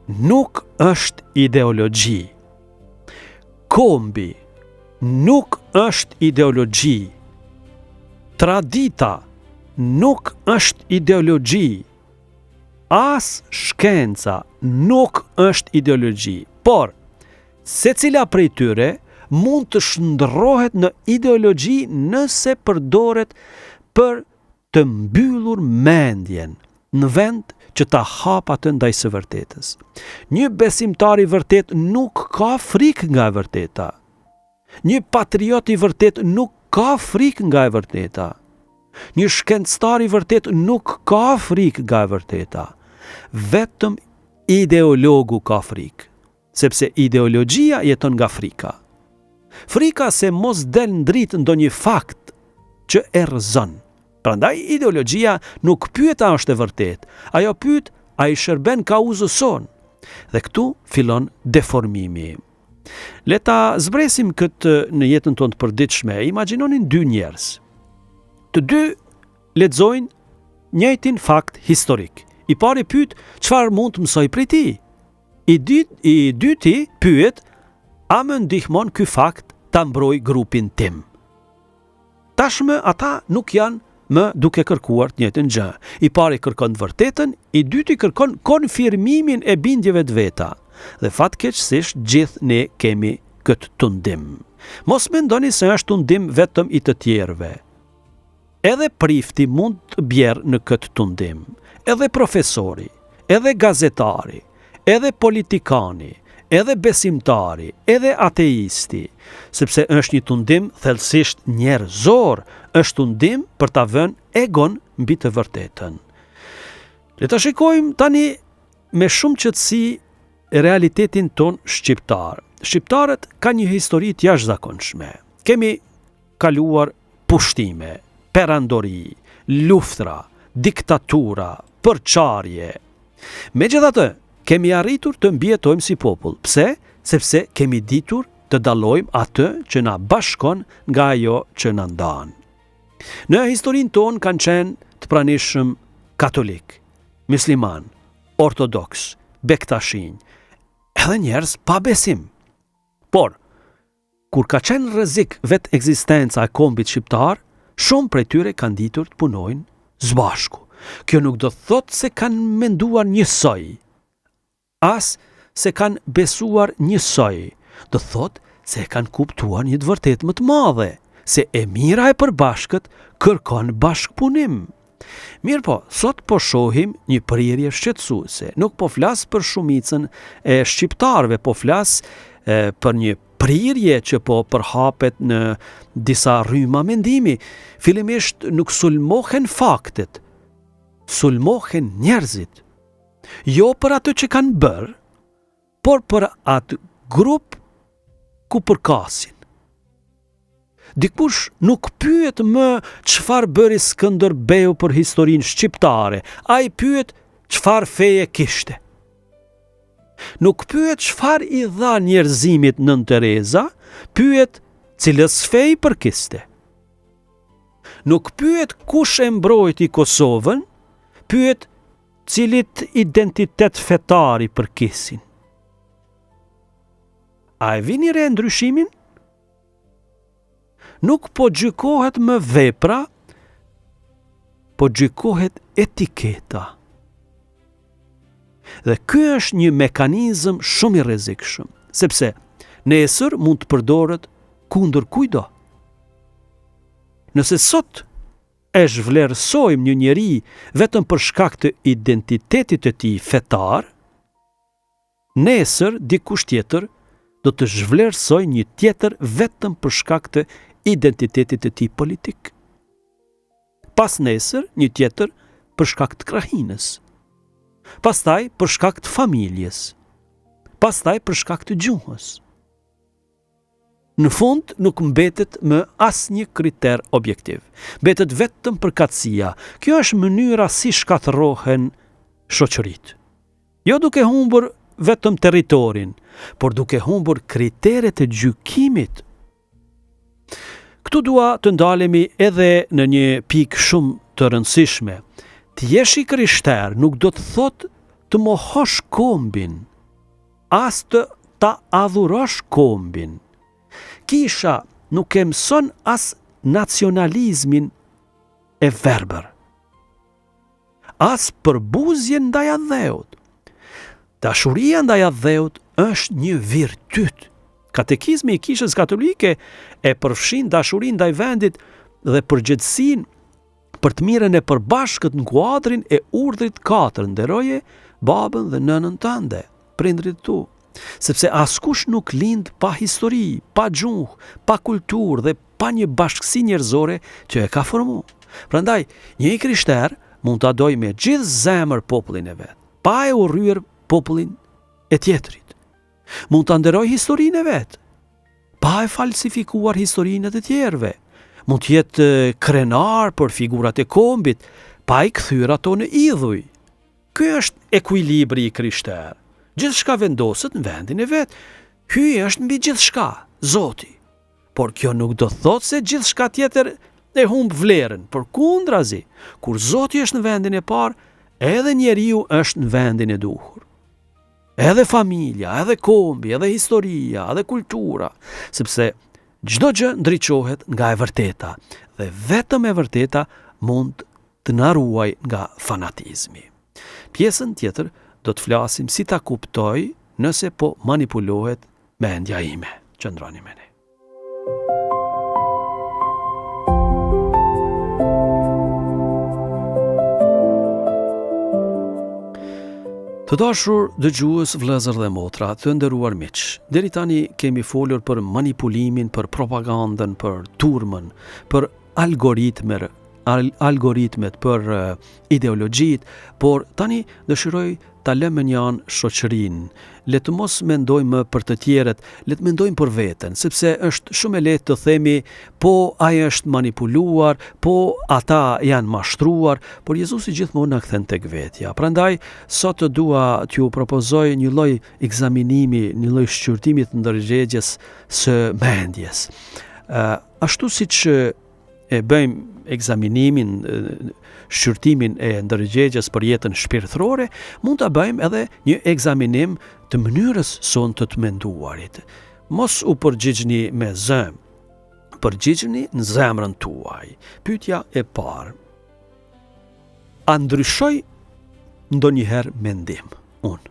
nuk është ideologji. Kombi nuk është ideologji. Tradita nuk është ideologji. As shkenca nuk është ideologji. Por, secila prej tyre mund të shndërrohet në ideologji nëse përdoret për të mbyllur mendjen në vend që ta hap atë ndaj së vërtetës. Një besimtar i vërtet nuk ka frikë nga e vërteta. Një patriot i vërtet nuk ka frikë nga e vërteta. Një shkencëtar i vërtet nuk ka frikë nga e vërteta. Vetëm ideologu ka frikë, sepse ideologjia jeton nga frika. Frika se mos del ndrit ndonjë fakt që e rrezon. Prandaj ideologjia nuk pyet a është e vërtet, ajo pyet a i shërben kauzës son. Dhe këtu fillon deformimi. Le ta zbresim këtë në jetën tonë të përditshme. Imagjinonin dy njerëz. Të dy lexojnë njëjtin fakt historik. I pari pyet çfarë mund të mësoj prej tij. I dyti pyet a më ndihmon ky fakt ta mbroj grupin tim. Tashmë ata nuk janë më duke kërkuar të njëjtën gjë. I pari kërkon të vërtetën, i dyti kërkon konfirmimin e bindjeve të veta. Dhe fatkeqësisht gjithë ne kemi këtë tundim. Mos mendoni se është tundim vetëm i të tjerëve. Edhe prifti mund të bjerë në këtë tundim. Edhe profesori, edhe gazetari, edhe politikani, edhe besimtari, edhe ateisti, sepse është një tundim thellësisht njerëzor, është tundim për ta vënë egon mbi të vërtetën. Le ta shikojmë tani me shumë qetësi realitetin ton shqiptar. Shqiptarët kanë një histori të jashtëzakonshme. Kemi kaluar pushtime, perandori, luftra, diktatura, përçarje. Megjithatë, kemi arritur të mbijetojmë si popull. Pse? Sepse kemi ditur të dallojmë atë që na bashkon nga ajo që na ndan. Në historinë tonë kanë qenë të pranishëm katolik, musliman, ortodoks, bektashinj, edhe njerëz pa besim. Por, kur ka qenë rrezik vetë ekzistenca e kombit shqiptar, shumë prej tyre kanë ditur të punojnë së bashku. Kjo nuk do të thotë se kanë menduar njësoj, as se kanë besuar njësoj, do të thotë se kanë kuptuar një të vërtetë më të madhe, se e mira e përbashkët kërkon bashkëpunim. Mirë po, sot po shohim një prirje shqetësuese. Nuk po flas për shumicën e shqiptarëve, po flas për një prirje që po përhapet në disa rryma mendimi. Fillimisht nuk sulmohen faktet, sulmohen njerëzit. Jo për atë që kanë bërë, por për atë grup ku përkasin. Dikush nuk pyet më çfarë bëri Skënderbeu për historinë shqiptare, ai pyet çfarë feje kishte. Nuk pyet çfarë i dha njerëzimit Nën Tereza, pyet cilës fej përkiste. Nuk pyet kush e mbrojti Kosovën, pyet cilit identitet fetar i përkisin. A e vini re ndryshimin? Nuk po gjykohet më vepra, po gjykohet etiketa. Dhe ky është një mekanizëm shumë i rrezikshëm, sepse nesër mund të përdoret kundër kujdo. Nëse sot e zhvlerësojmë një njeri vetëm për shkak të identitetit të tij fetar, nesër dikush tjetër do të zhvlerësoj një tjetër vetëm për shkak të identitetit të tij politik. Pas nesër një tjetër për shkak të krahinës. Pastaj për shkak të familjes. Pastaj për shkak të gjuhës. Në fund nuk mbetet më asnjë kriter objektiv. Mbetet vetëm përkatësia. Kjo është mënyra si shkatërrohen shoqëritë. Jo duke humbur vetëm territorin, por duke humbur kriteret e gjykimit. Këtu dua të ndalemi edhe në një pikë shumë të rëndësishme. Të jesh i krishter nuk do të thotë të mohosh kombin, as të ta adhurosh kombin. Kisha nuk e mëson as nacionalizmin e verbër, as përbuzjen ndaj adheut. Dashuria ndaj adheut është një virtyt. Katekizmi i Kishës Katolike e përfshin dashurinë ndaj vendit dhe përgjegjësinë për të mirën e përbashkët në kuadrin e urdhrit 4, nderoje babën dhe nënën tënde, prindrit tu. Sepse askush nuk lind pa histori, pa gjuhë, pa kulturë dhe pa një bashkësi njerëzore që e ka formuar. Prandaj, një i krishter mund ta dojë me gjithë zemër popullin e vet, pa e urryer popullin e tjetrit. Mund të nderoj historinë e vetë, pa e falsifikuar historinë e të tjerëve. Mund të jetë krenar për figurat e kombit, pa i kthyer ato në idhuj. Ky është ekuilibri i krishter. Gjithçka vendoset në vendin e vet. Hyj është mbi gjithçka, Zoti. Por kjo nuk do thotë se gjithçka tjetër e humb vlerën, përkundrazi, kur Zoti është në vendin e parë, edhe njeriu është në vendin e duhur. Edhe familja, edhe kombi, edhe historia, edhe kultura, sepse çdo gjë ndriçohet nga e vërteta dhe vetëm e vërteta mund të na ruaj nga fanatizmi. Pjesën tjetër do të flasim si ta kuptoj nëse po manipulohet mendja ime. Qëndroni me ne. Të dashur dëgjues, vëllezër dhe motra, të nderuar miq, deri tani kemi folur për manipulimin, për propagandën, për turmën, për algoritmet, për ideologjit, por tani dëshiroj ta lëmë një anë shoqërinë. Le të mos mendojmë për të tjerët, le të mendojmë për veten, sepse është shumë e lehtë të themi po ai është manipuluar, po ata janë mashtruar, por Jezusi gjithmonë na kthen tek vetja. Prandaj sot dua t'ju propozoj një lloj ekzaminimi, një lloj shqyrtimi të ndërgjegjes së mendjes. Ashtu siç e bëjmë ekzaminimin, shqyrtimin e ndërgjegjes për jetën shpirtërore, mund ta bëjmë edhe një ekzaminim të mënyrës sonë të menduarit. Mos u përgjigjni me zëm, përgjigjni në zemrën tuaj. Pyetja e parë. a ndryshoj ndonjëherë mendim unë?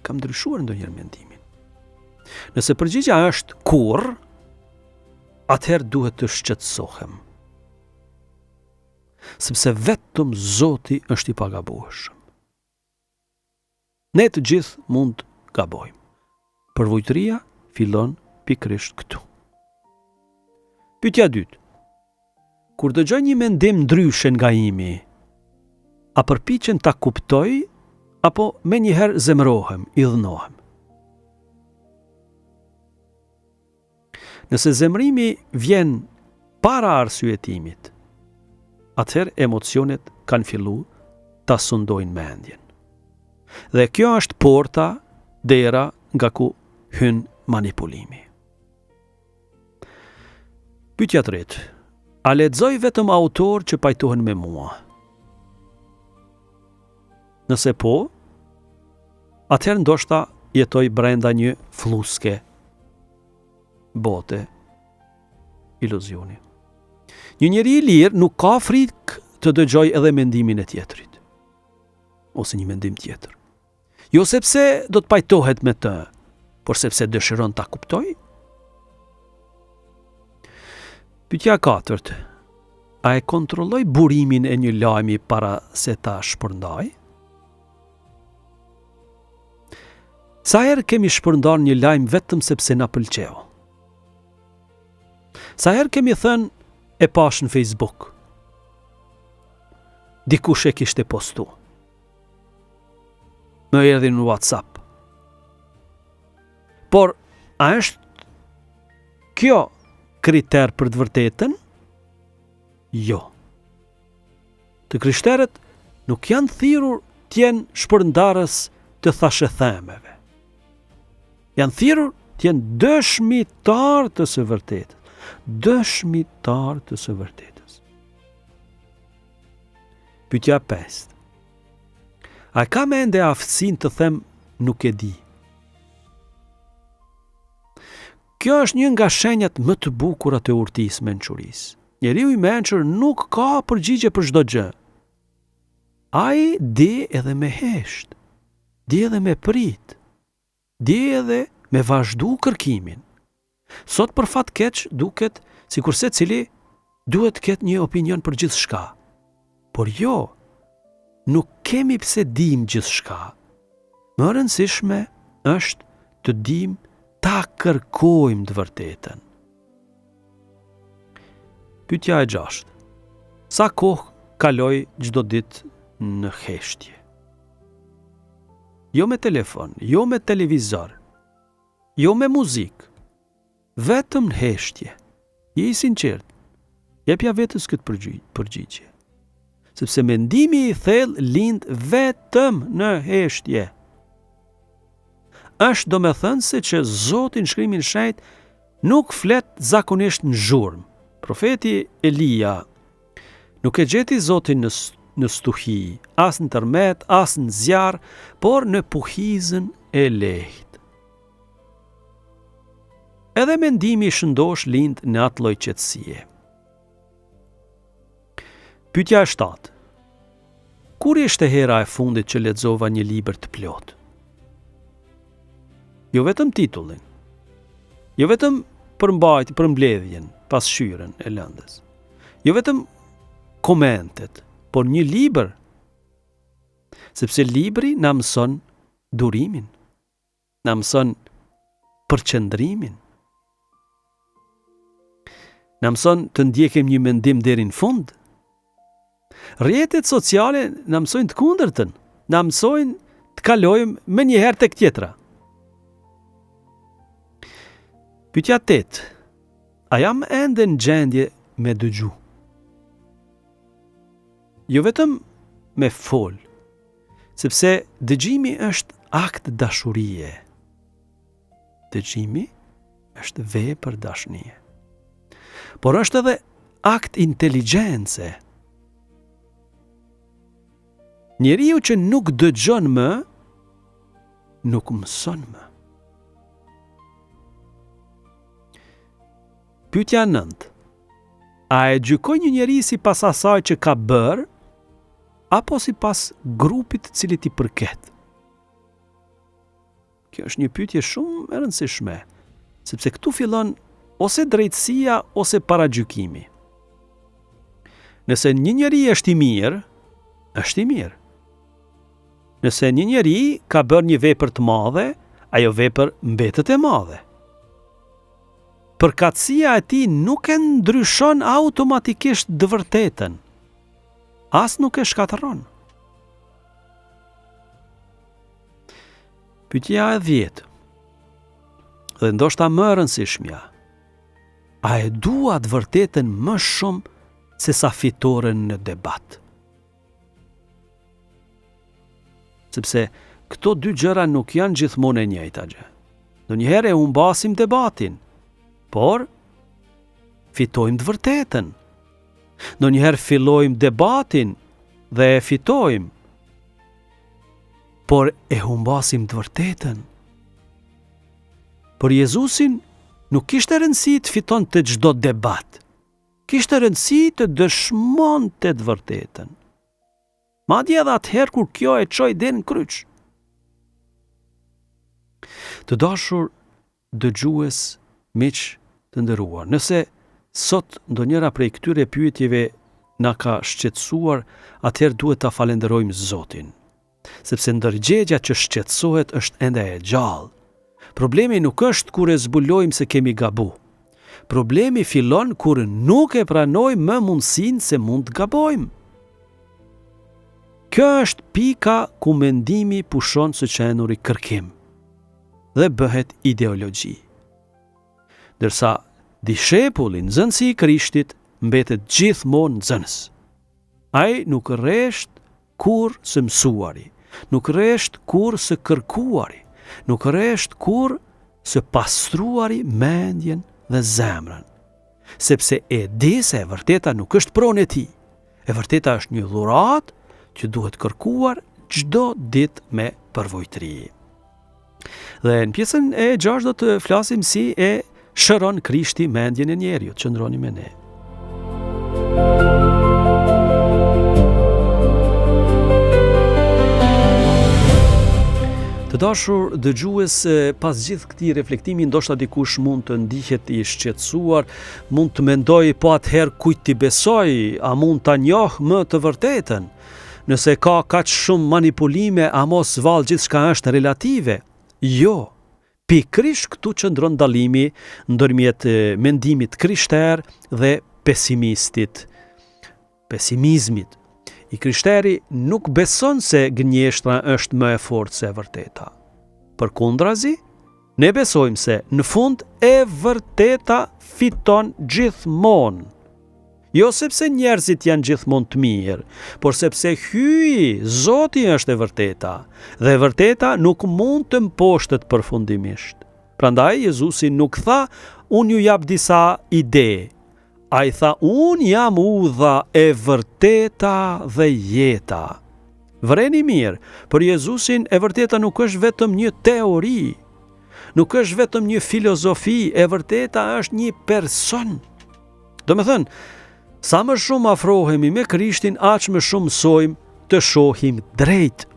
Kam ndryshuar ndonjëherë mendimin. Nëse përgjigja është kurrë, atëherë duhet të shqetësohem. Sepse vetëm Zoti është i pagabueshëm. Ne të gjithë mund gabojmë. Përvojtëria fillon pikërisht këtu. Pyetja e dytë. Kur dëgjoj një mendim ndryshe nga imi, a përpiqem ta kuptoj apo menjëherë zemërohem, i dhënohem? Nëse zemrimi vjen para arsyetimit, atëherë emocionet kanë fillu ta sundojnë mendjen. Dhe kjo është porta, dera nga ku hyn manipulimi. Pyetja e tretë. A lexoj vetëm autor që pajtohen me mua? Nëse po, atëherë ndoshta jetoj brenda një fluske, bote, iluzioni. Një njeri i lirë nuk ka frikë të dëgjoj edhe mendimin e tjetrit, ose një mendim tjetër. Jo sepse do të pajtohet me të, por sepse dëshiron ta kuptoj. Pyetja e katërt. A e kontrolloj burimin e një lajmi para se ta shpërndaj? Sa herë kemi shpërndar një lajm vetëm sepse na pëlqeu? Sa herë kemi thënë e pash në Facebook? Dikush e kishte postu. Më erdhi në WhatsApp. Por, a është kjo kriter për të vërtetën? Jo. Të krishterët nuk janë thirrur të jenë shpërndarës të thashëthemeve. Janë thirrur të jenë dëshmitar të së vërtetës. Dëshmitar të së vërtetës. Pyetja 5. A ka mende aftësinë të them nuk e di? Kjo është një nga shenjat më të bukura të urtisë mençurisë. Njeriu i mençur nuk ka përgjigje për çdo gjë. Ai di edhe me hesht, di edhe me prit, di edhe me vazhdu kërkimin. Sot për fat keq duket sikur secili duhet të ketë një opinion për gjithçka. Por jo, nuk kemi pse dim gjithçka. Më e rëndësishme është të dim ta kërkojmë të vërtetën. Pyetja e 6. Sa kohë kaloj çdo ditë në heshtje? Jo me telefon, jo me televizor, jo me muzikë, vetëm në heshtje. Je i sinqert, jepja vetës këtë përgjigje. Sepse mendimi i thellë lind vetëm në heshtje. Është domethënëse që Zoti në Shkrimin e Shenjtë nuk flet zakonisht në zhurmë. Profeti Elia nuk e gjeti Zotin në stuhi, as në tërmet, as në zjarr, por në puhizën e lehtë. Edhe mendimi i shëndosh lind në atë lloj qetësie. Pyetja e 7. Kur ishte hera e fundit që lexova një libër të plotë? Jo vetëm titullin, jo vetëm përmbledhjen, pasqyrën e lëndës, jo vetëm komentet, por një libër, sepse libri na mëson durimin, na mëson përqendrimin, na mëson të ndjekim një mendim deri në fund. Rrjetet sociale na mësojnë të kundërtën, na mësojnë të kalojmë më një herë tek tjetra. Pyetja 8. A jam ende në gjendje me dëgju? Jo vetëm me fol, sepse dëgjimi është akt dashurie. Dëgjimi është vepër dashnie. Por është edhe akt inteligjence. Njeriu që nuk dëgjon më, nuk mëson më. Pyetja 9. a e gjykoj një njeri si pas asaj që ka bërë, apo si pas grupit cili ti përket? Kjo është një pyetje shumë e rëndësishme, sepse këtu fillon ose drejtësia ose paragjykimi. Nëse një njeri është i mirë, është i mirë. Nëse një njeri ka bërë një vepër të madhe, ajo vepër mbetet e madhe. Përkatësia e tij nuk e ndryshon automatikisht të vërtetën. As nuk e shkatërron. Pyetja e 10. Dhe ndoshta më e rëndësishmja. A e dua të vërtetën më shumë se sa fitoren në debat? Sepse këto dy gjëra nuk janë gjithmonë e njëjta gjë. Ndonjëherë e humbasim debatin, por fitojmë të vërtetën. Ndonjëherë fillojmë debatin dhe e fitojmë, por e humbasim të vërtetën. Por Jezusin nuk kishte rëndësi të fiton të çdo debat. Kishte rëndësi të dëshmonte të vërtetën. Madje edhe atëherë kur kjo e çoi deri në kryq. Të dashur dëgjues, miq të nderuar, nëse sot ndonjëra prej këtyre pyetjeve na ka shqetësuar, atëherë duhet ta falenderojmë Zotin, sepse ndërgjegja që shqetësohet është ende e gjallë. Problemi nuk është kur e zbulojmë se kemi gabu. Problemi fillon kur nuk e pranojmë më mundësinë se mund të gabojmë. Kjo është pika ku mendimi pushon së qenuri kërkim dhe bëhet ideologji. Dërsa dishepulli, nxënësi i Krishtit, mbetet gjithmonë nxënës. Ai nuk rresht kur së mësuari, nuk rresht kur së kërkuari, nuk rresht kur së pastruari mendjen dhe zemrën, sepse e di se e vërteta nuk është pronë e tij. E vërteta është një dhuratë që duhet kërkuar çdo ditë me përvojtëri. Dhe në pjesën e 6 do të flasim si e shëron Krishti mendjen e njeriut. Qëndroni me ne. Të dashur dëgjues, pas gjithë këtij reflektimi, ndoshta dikush mund të ndihet i shqetësuar, mund të mendojë po atëherë kujt ti besoj, a mund ta njoh më të vërtetën? Nëse ka kaq shumë manipulime, a mos vallë gjithçka është relative? Jo. Pikërisht këtu qëndron dallimi ndërmjet mendimit krishter dhe pesimizmit. I krishteri nuk beson se gënjeshtra është më e fortë se e vërteta. Përkundrazi, ne besojmë se në fund e vërteta fiton gjithmonë. Jo sepse njerëzit janë gjithmonë të mirë, por sepse hyji, Zoti është e vërteta, dhe e vërteta nuk mund të mposhtet përfundimisht. Prandaj Jezusi nuk tha, unë ju jap disa ide. Ai tha, unë jam udha e vërteta dhe jeta. Vreni mirë, për Jezusin e vërteta nuk është vetëm një teori, nuk është vetëm një filozofi, e vërteta është një person. Do me thënë, sa më shumë afrohemi me Krishtin, aq më shumë mësojmë të shohim drejt.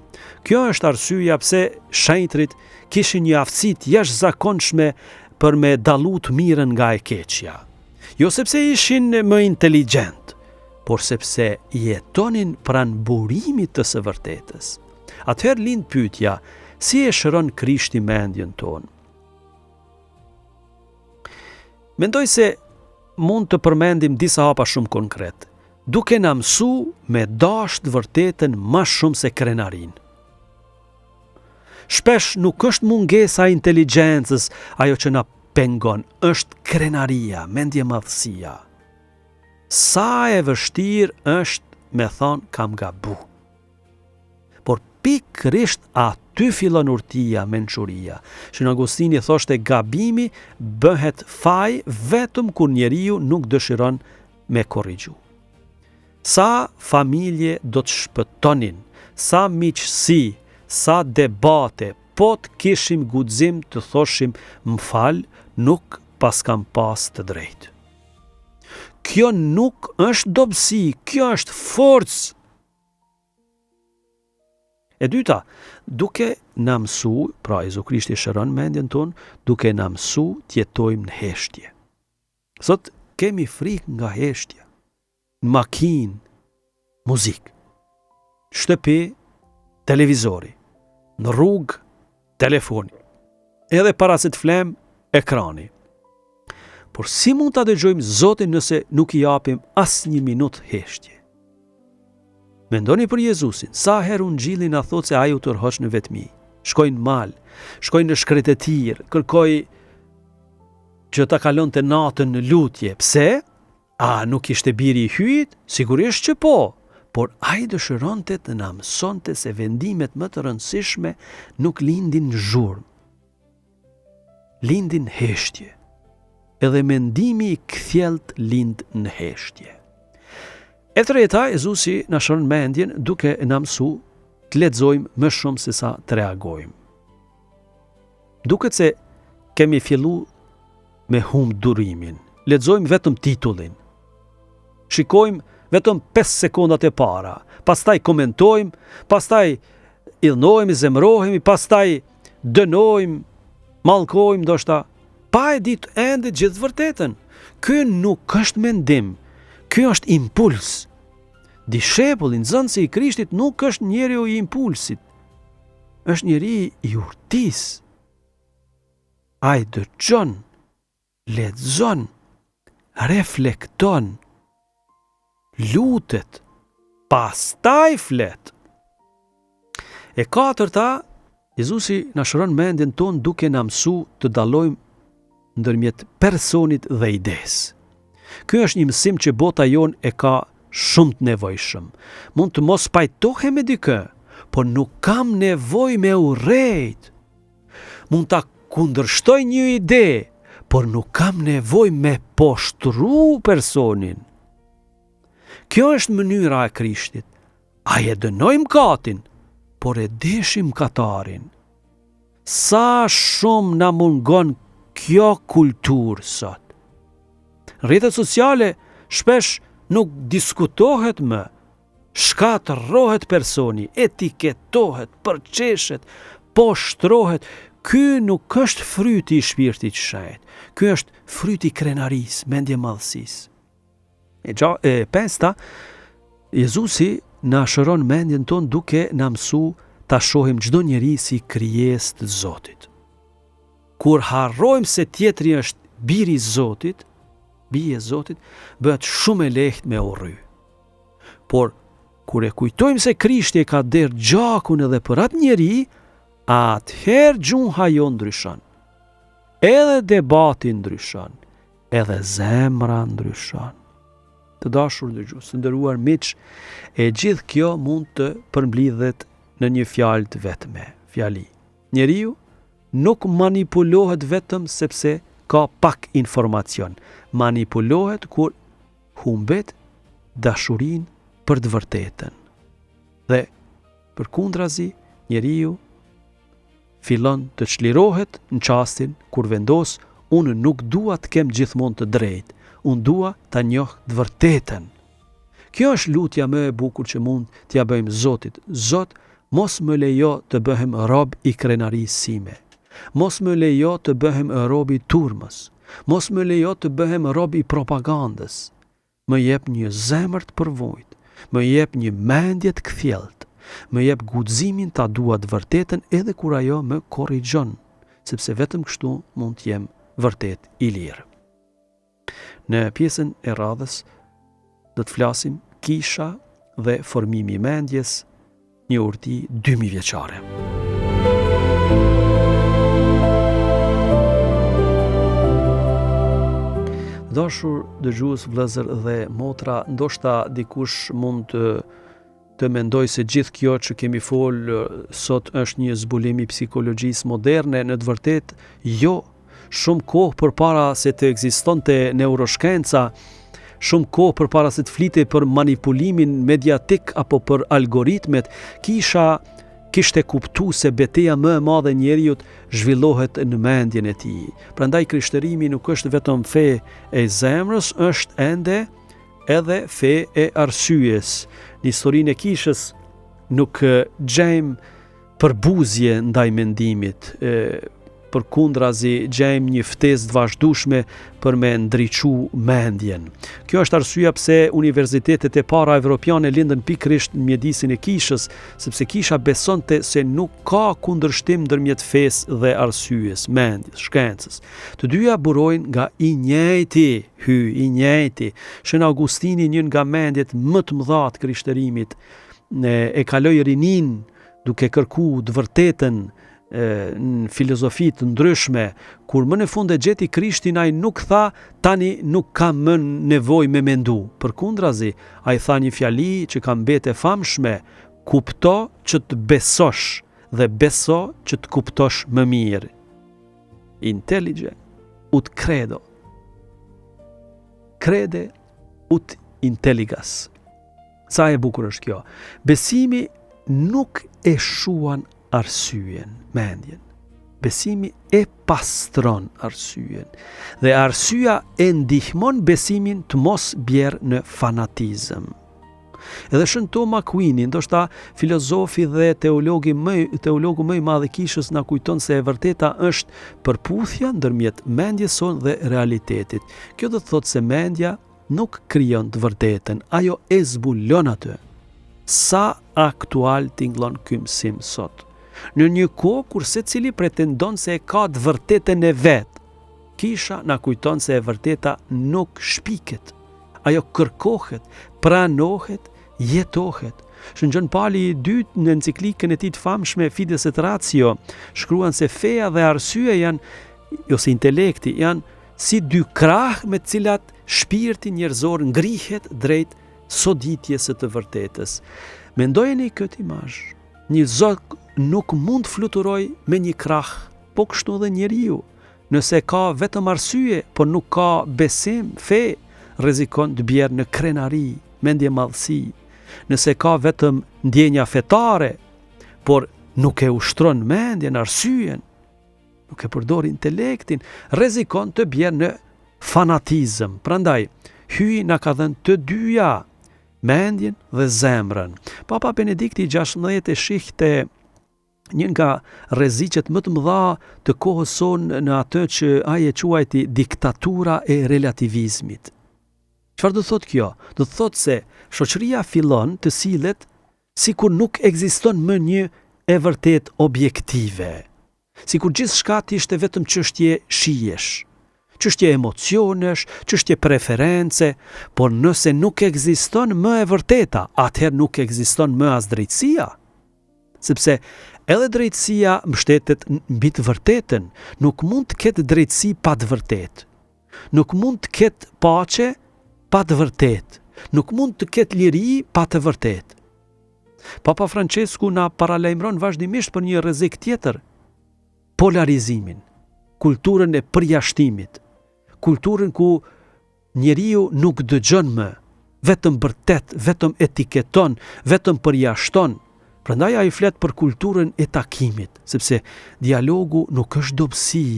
Kjo është arsyeja pse shenjtrit kishin një aftësi të jashtëzakonshme për me dallu të mirën nga e keqja. Jo sepse ishin më inteligjent, por sepse jetonin pranë burimit të së vërtetës. Atëherë lind pyetja, si e shëron Krishti mendjen tonë? Mendoj se mund të përmendim disa hapa shumë konkret, duke na mësu me dash të vërtetën më shumë se krenarin. Shpesh nuk është mungesa e inteligjencës ajo që na pengon, është krenaria, mendje madhësia. Sa e vështirë është me thonë kam gabu. Por pikërisht aty fillon urtia, mençuria. Shën Agustini thoshte gabimi bëhet faj vetëm kur njeriu nuk dëshiron me korrigju. Sa familje do të shpëtonin, sa miqësi, sa debate, po të kishim guxim të thoshim më fal, nuk pas kam pas të drejtë. kjo nuk është dobësi, kjo është forcë. E dyta, duke na mësu, pra Jezu Krishti shëron mendjen tonë, duke na mësu t'jetojmë në heshtje. Sot kemi frikë nga heshtja, në makinë, muzikë, shtëpi, televizori, në rrugë, telefoni, edhe para se të flem, ekrani. Por si mund ta dëgjojmë Zotin nëse nuk i japim as një minutë heshtje? Mendoni për Jezusin, sa herë Ungjilli na thotë se ai u tërhoq në vetmi. Shkoi në mal, shkoi në shkret e tirë, kërkoi që ta kalonte natën në lutje. Pse? A nuk ishte biri i hyjit? Sigurisht që po. Por ai dëshironte të na mësonte se vendimet më të rëndësishme nuk lindin në zhurmë. Lindin në heshtje. Edhe mendimi i kthjellët lind në heshtje. E treta, Jezusi na shëron mendjen duke na mësu të lexojmë më shumë se sa të reagojmë. Duket se kemi fillu me humb durimin. Lexojmë vetëm titullin. Shikojmë vetëm 5 sekondat e para. Pastaj komentojmë, pastaj illnojmë, zemrohemi, pastaj dënojmë, mallkojmë ndoshta, pa e ditë ende gjithë vërtetën. Ky nuk është mendim. Ky është impuls. Dishepulli, nxënësi i Krishtit nuk është njeriu i impulsit. Është njeri i urtisë. Ai dëgjon, lexon, reflekton, lutet, pastaj flet. E katërta, Jezusi na shëron mendjen tonë duke na mësu të dallojmë ndërmjet personit dhe idesë. Ky është një mësim që bota jonë e ka shumë të nevojshëm. Mund të mos pajtohem me dikë, por nuk kam nevojë me urrejt. Mund ta kundërshtoj një ide, por nuk kam nevojë me poshtru personin. Kjo është mënyra e Krishtit. Ai e dënoi mëkatin, por e deshim mëkatarin. Sa shumë na mungon kjo kulturë sot. Rrjetet sociale shpesh nuk diskutohet më, shkatërrohet personi, etiketohet, përqeshet, poshtrohet. Ky nuk është fryti i shpirtit të shenjtë. Ky është fryti i krenarisë, mendje madhësisë. E pesta, Jezusi na shëron mendjen tonë duke na mësu ta shohim çdo njeri si krijesë të Zotit. Kur harrojmë se tjetri është biri i Zotit, bie e Zotit, bëhet shumë e lehtë me urry. Por kur e kujtojmë se Krishti e ka derë gjakun edhe për atë njeri, atëherë gjuha jo ndryshon. Edhe debati ndryshon, edhe zemra ndryshon. Të dashur dëgjues, të nderuar miq, e gjithë kjo mund të përmblidhet në një fjalë të vetme, fjali. Njeriu nuk manipulohet vetëm sepse ka pak informacion. Manipulohet kur humbet dashurinë për të vërtetën. Dhe përkundrazi, njeriu fillon të çlirohet në çastin kur vendos, unë nuk dua të kem gjithmonë të drejtë, unë dua ta njoh të vërtetën. Kjo është lutja më e bukur që mund t'ja bëjmë Zotit. Zot, mos më lejo të bëhem rob i krenarisë sime. Mos më lejo të bëhem rob i turmës. Mos më lejo të bëhem rob i propagandës. Më jep një zemër të përvojt. Më jep një mendje të kthjellët. Më jep guximin ta dua të vërtetën edhe kur ajo më korrigjon, sepse vetëm kështu mund të jem vërtet i lirë. Në pjesën e radhës do të flasim kisha dhe formimi i mendjes, një urti 2000 vjeçare. Dashur dëgjues, vëllezër dhe motra, ndoshta dikush mund të mendoj se gjithë kjo që kemi folë sot është një zbulim i psikologjisë moderne. Në të vërtetë, jo. Shumë kohë përpara se të ekzistonte neuroshkenca, shumë kohë përpara se të flitej për manipulimin mediatik apo për algoritmet, kisha kishte kuptu se beteja më e madhe e njeriut zhvillohet në mendjen e tij. Prandaj krishterimi nuk është vetëm fe e zemrës, është edhe fe e arsyes. Në historinë e kishës nuk gjejmë përbuzje ndaj mendimit, përkundrazi gjejmë një ftesë të vazhdueshme për me ndriçu mendjen. Kjo është arsyeja pse universitetet e para evropiane lindën pikërisht në mjedisin e kishës, sepse kisha besonte se nuk ka kundërshtim ndërmjet fesë dhe arsyes, mendjes, shkencës. Të dyja burojnë nga i njëjti. Shën Augustini, një nga mendjet më të mëdha të krishterimit, e kaloi rinin duke kërku të vërtetën në filozofi të ndryshme, kur më në fund e gjeti Krishtin, ai nuk tha tani nuk kam më nevojë me mendu. Përkundrazi, ai tha një fjali që ka mbetë e famshme: kupto që të besosh dhe beso që të kuptosh më mirë. Intellige ut credo. Crede ut intelligas. Sa e bukur është kjo. Besimi nuk e shuan arsyen, mendjen. Besimi e pastron arsyen. Dhe arsyeja e ndihmon besimin të mos bjerë në fanatizëm. Edhe Shën Tom Aquini, ndoshta filozofi dhe teologu më i madh i kishës, na kujton se e vërteta është përputhja ndërmjet mendjes sonë dhe realitetit. Kjo do të thotë se mendja nuk krijon të vërtetën, ajo e zbulon atë. Sa aktual tingëllon ky mësim sot. Në një kohë kur secili pretendon se e ka të vërtetën e vet, kisha na kujton se e vërteta nuk shpiket. Ajo kërkohet, pranohet, jetohet. Shën John Pauli II në enciklikën e tij të famshme Fides et Ratio shkruan se feja dhe arsyeja janë, ose intelekti, janë si dy krah me të cilat shpirti njerëzor ngrihet drejt soditjes së të vërtetës. Mendojeni këtë imazh. Një zog nuk mund fluturoj me një krah, po kështu edhe njeriu. Nëse ka vetëm arsye, por nuk ka besim, fe, rrezikon të bjerë në krenari, mendje madhësi. Nëse ka vetëm ndjenja fetare, por nuk e ushtron mendjen, arsyen, nuk e përdor intelektin, rrezikon të bjerë në fanatizëm. Prandaj, hyi na ka dhënë të dyja, mendjen dhe zemrën. Papa Benedikti XVI e shihte një nga rreziqet më të mëdha të kohës sonë në atë që ai e quajti diktatura e relativizmit. Çfarë do thotë kjo? Do thotë se shoqëria fillon të sillet sikur nuk ekziston më një e vërtet objektive. Sikur gjithçka ishte vetëm çështje shijesh, çështje emocionesh, çështje preference, por nëse nuk ekziston më e vërteta, atëherë nuk ekziston më as drejtësia. Sepse edhe drejtësia mbështetet mbi të vërtetën, nuk mund të ketë drejtësi pa të vërtetë. Nuk mund të ketë paqe pa të vërtetë. Nuk mund të ketë liri pa të vërtetë. Papa Francesku na paralajmëron vazhdimisht për një rrezik tjetër: polarizimin, kulturën e përjashtimit, kulturën ku njeriu nuk dëgjon më, vetëm bërtet, vetëm etiketon, vetëm përjashton. Prandaj ai flet për kulturën e takimit, sepse dialogu nuk është dobësi.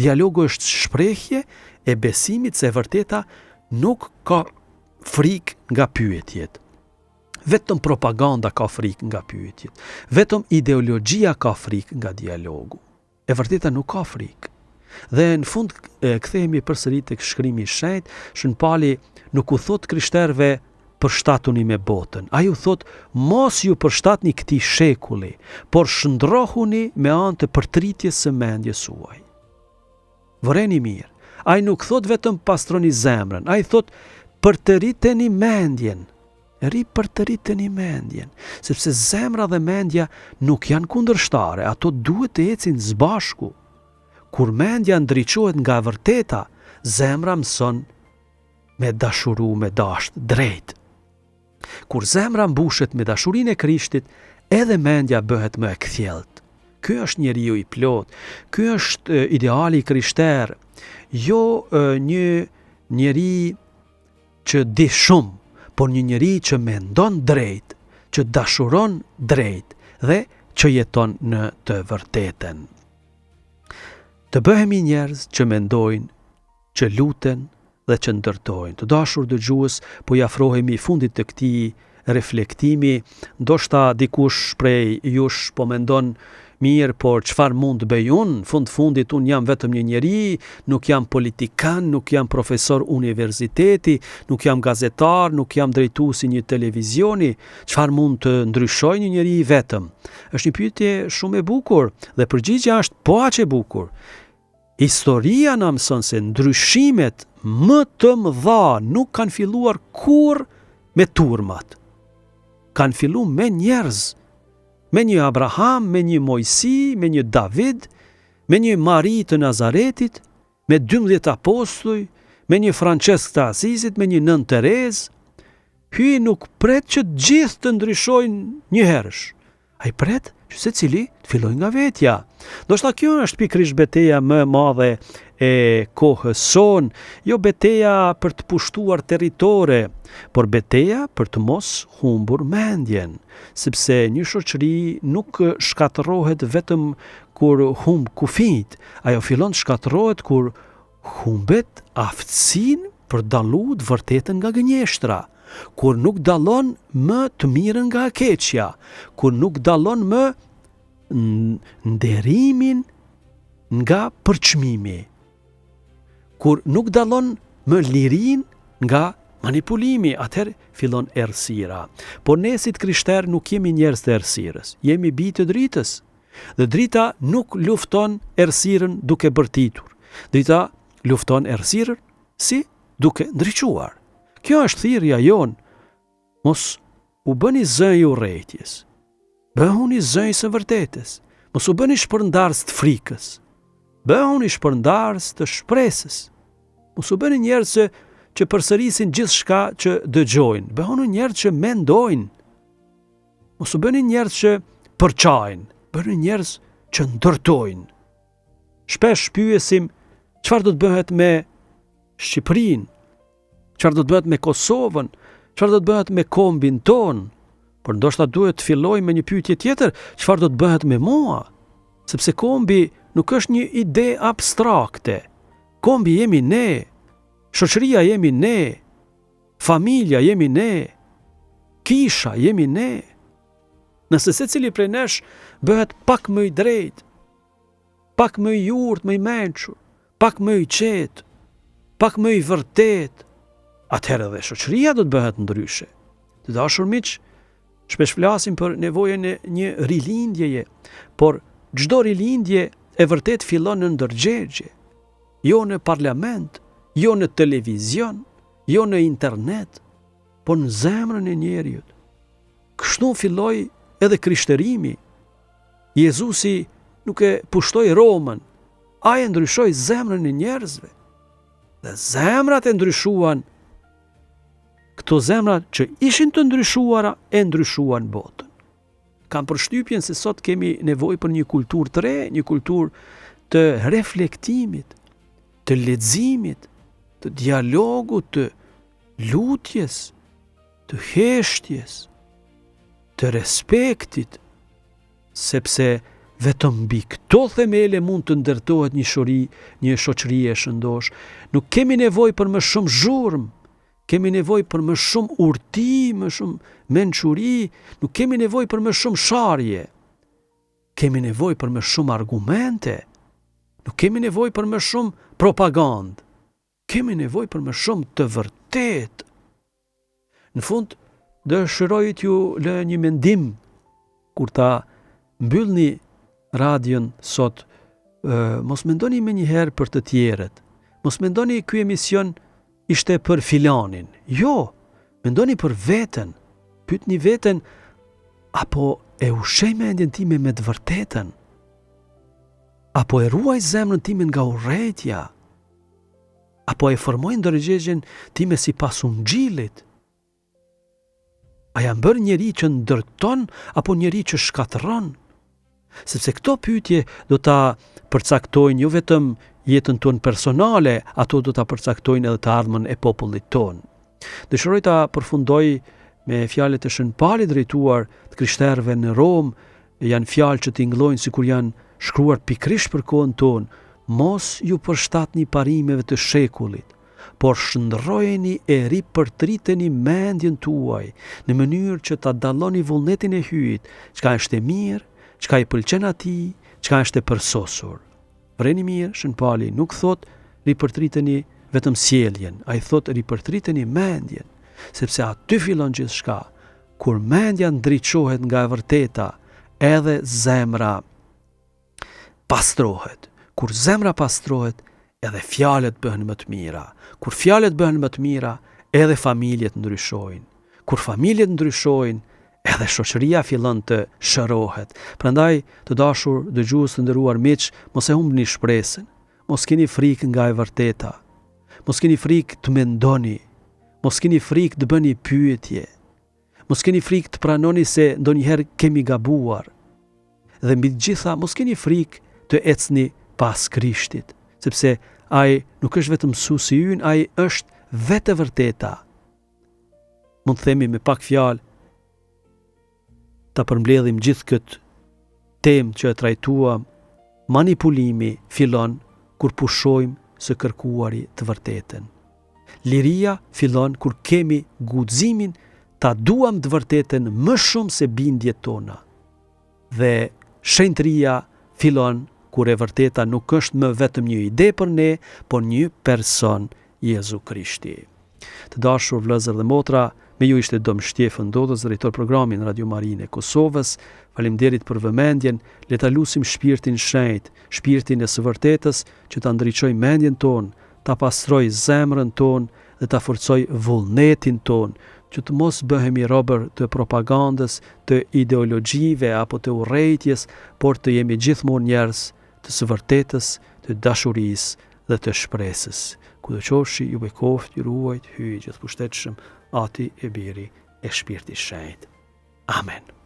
Dialogu është shprehje e besimit se e vërteta nuk ka frikë nga pyetjet. Vetëm propaganda ka frikë nga pyetjet. Vetëm ideologjia ka frikë nga dialogu. E vërteta nuk ka frikë. Dhe në fund kthehemi përsëri tek shkrimi i shenjtë. Shën Pauli nuk u thot krishterëve përshtatuni me botën. Ai u thot mos ju përshtatni këtij shekulli, por shndrohuni me anë të përtritjes së mendjes suaj. Vëreni mirë. Ai nuk thot vetëm pastroni zemrën, ai thot përtriteni mendjen. Përtriteni mendjen, sepse zemra dhe mendja nuk janë kundërshtare, ato duhet të ecin së bashku. Kur mendja ndriçohet nga vërteta, zemra mëson me dashuru, me dasht drejt. Kur zemra mbushet me dashurinë e Krishtit, edhe mendja bëhet më e kthjellët. Ky është njeriu i plot, ky është ideali krishter, jo një njeri që di shumë, por një njeri që mendon drejt, që dashuron drejt dhe që jeton në të vërtetën. Të bëhemi njerëz që mendojnë, që luten dhe që ndërtojnë. Të dashur dëgjues, po i afrohemi fundit të këtij reflektimi. Ndoshta dikush prej jush po mendon mirë, por çfarë mund të bëj unë? Fundit unë jam vetëm një njeri, nuk jam politikan, nuk jam profesor universiteti, nuk jam gazetar, nuk jam drejtuesi një televizioni. Çfarë mund të ndryshoj një njeri vetëm? Është një pyetje shumë e bukur dhe përgjigjja është po aq e bukur. Historia na mëson se ndryshimet më të mëdha nuk kanë filluar kurrë me turmat. Kanë filluar me njerëz, me një Abraham, me një Mojsi, me një David, me një Mari të Nazaretit, me 12 apostoj, me një Francesc të Asizit, me një Nën Terez. Hyi nuk pret që të gjithë të ndryshojnë një herësh. Ai pret që secili të fillojë nga vetja. Ndoshta kjo është pikërisht betejë më e madhe e kohës sonë, jo betejë për të pushtuar territore, por betejë për të mos humbur mendjen, sepse një shoqëri nuk shkatërrohet vetëm kur humb kufijt, ajo fillon të shkatërrohet kur humbet aftësinë për dallu të vërtetën nga gënjeshtra, kur nuk dallon më të mirën nga e keqja, kur nuk dallon më nderimin nga përçmimi, kur nuk dallon më lirin nga manipulimi, atëherë fillon errësira. Por ne si krishterë nuk jemi njerëz të errësirës, jemi bijë të dritës. Dhe drita nuk lufton errësirën duke bërtitur. Drita lufton errësirën si duke ndriçuar. Kjo është thirrja jon. Mos u bëni zëj i urrëties. Bëhuni zëj së vërtetës. Mos u bëni shpërndarës të frikës. Bëhuni shpërndarës të shpresës. Mos u bëni njerëz që përsërisin gjithçka që dëgjojnë. Bëhuni njerëz që mendojnë. Mos u bëni njerëz që përçajnë. Bëhuni njerëz që ndërtojnë. Shpesh pyesim çfarë do të bëhet me Shqipërinë, çfarë do të bëhet me Kosovën, çfarë do të bëhet me kombin ton. Por ndoshta duhet të filloj me një pyetje tjetër, çfarë do të bëhet me mua? Sepse kombi nuk është një ide abstrakte. Kombi jemi ne, shoqëria jemi ne, familja jemi ne, kisha jemi ne. Nëse secili prej nesh bëhet pak më i drejtë, pak më i urtë, më i mençur, pak më i qetë, pak më i vërtet, atëherë dhe shoqëria do të bëhet ndryshe. Të dashur miq, shpesh flasim për nevojën e një rilindjeje, por çdo rilindje e vërtet fillon në ndërgjegje, jo në parlament, jo në televizion, jo në internet, por në zemrën e njeriut. Kështu filloi edhe krishterimi. Jezusi nuk e pushtoi Romën, ai e ndryshoi zemrën e njerëzve. Dhe zemrat e ndryshuan. Këto zemrat që ishin të ndryshuara e ndryshuan botën. Kam përshtypjen se sot kemi nevojë për një kulturë të re, një kulturë të reflektimit, të leximit, të dialogut, të lutjes, të heshtjes, të respektit, sepse vetëm mbi këto themele mund të ndërtohet një shoqëri e shëndosh. Nuk kemi nevojë për më shumë zhurmë, kemi nevojë për më shumë urti, më shumë mençuri, nuk kemi nevojë për më shumë sharje. Kemi nevojë për më shumë argumente. Nuk kemi nevojë për më shumë propagandë. Kemi nevojë për më shumë të vërtetë. Në fund, dëshiroj t'ju lë një mendim kur ta mbyllni radion sot. Mos mendoni më njëherë për të tjerët. Mos mendoni ky emision ishte për filanin. Jo, mendoni për veten. Pyetni veten, apo e ushqej mendjen time me të vërtetën? Apo e ruaj zemrën time nga urrëtia? Apo e formoj ndërgjegjen time sipas ungjillit? A jam bërë njeri që ndërton apo njeri që shkatëron? Sepse këto pyetje do ta përcaktojnë jo vetëm jetën tonë personale, ato do ta përcaktojnë edhe të ardhmen e popullit tonë. Dëshiroj ta përfundoj me fjalët e Shën Pali drejtuar të krishterëve në Rom, janë fjalë që tingëllojnë sikur janë shkruar pikërisht për kohën tonë, mos ju përshtatni parimeve të shekullit, por shndrrojeni e ripërtriteni mendjen tuaj në mënyrë që ta dalloni vullnetin e hyjit, çka është e mirë, çka i pëlqen atij, çka është e përsosur. Vreni mirë, Shën Pali nuk thot ripërtriteni vetëm sjelljen, ai thot ripërtriteni mendjen, sepse aty fillon gjithçka. Kur mendja ndriçohet nga e vërteta, edhe zemra pastrohet. Kur zemra pastrohet, edhe fjalët bëhen më të mira. Kur fjalët bëhen më të mira, edhe familjet ndryshojnë. Kur familjet ndryshojnë, edhe shoqëria fillon të shërohet. Prandaj, të dashur dëgjues të nderuar miq, mos e humbni shpresën. Mos keni frikë nga e vërteta. Mos keni frikë të mendoni. Mos keni frikë të bëni pyetje. Mos keni frikë të pranoni se ndonjëherë kemi gabuar. Dhe mbi të gjitha, mos keni frikë të ecni pas Krishtit, sepse ai nuk është vetëm mësuesi ynë, ai është vetë e vërteta. Mund të themi me pak fjalë, ta përmbledhim gjithë këtë temë që e trajtuam, manipulimi fillon kur pushojmë së kërkuari të vërtetën. Liria fillon kur kemi guximin ta duam të vërtetën më shumë se bindjet tona. Dhe shenjtëria fillon kur e vërteta nuk është më vetëm një ide për ne, por një person, Jezu Krishti. Të dashur vëllezër dhe motra, me ju ishte Dom Shtjefën Dodës, drejtor programin Radio Marinë e Kosovës. Faleminderit për vëmendjen, le ta lutim shpirtin shenjt, shpirtin e së vërtetës që ta ndriçojë mendjen tonë, ta pastrojë zemrën tonë dhe ta forcojë vullnetin tonë, që të mos bëhemi robër të propagandës, të ideologjive apo të urrejtjes, por të jemi gjithmonë njerëz të së vërtetës, të dashurisë dhe të shpresës. Kudo qofshi, ju bekoft, ju ruajt, hyj gjithëpushtetshëm, Ati e Biri e Shpirtit Shenjtë. Amen.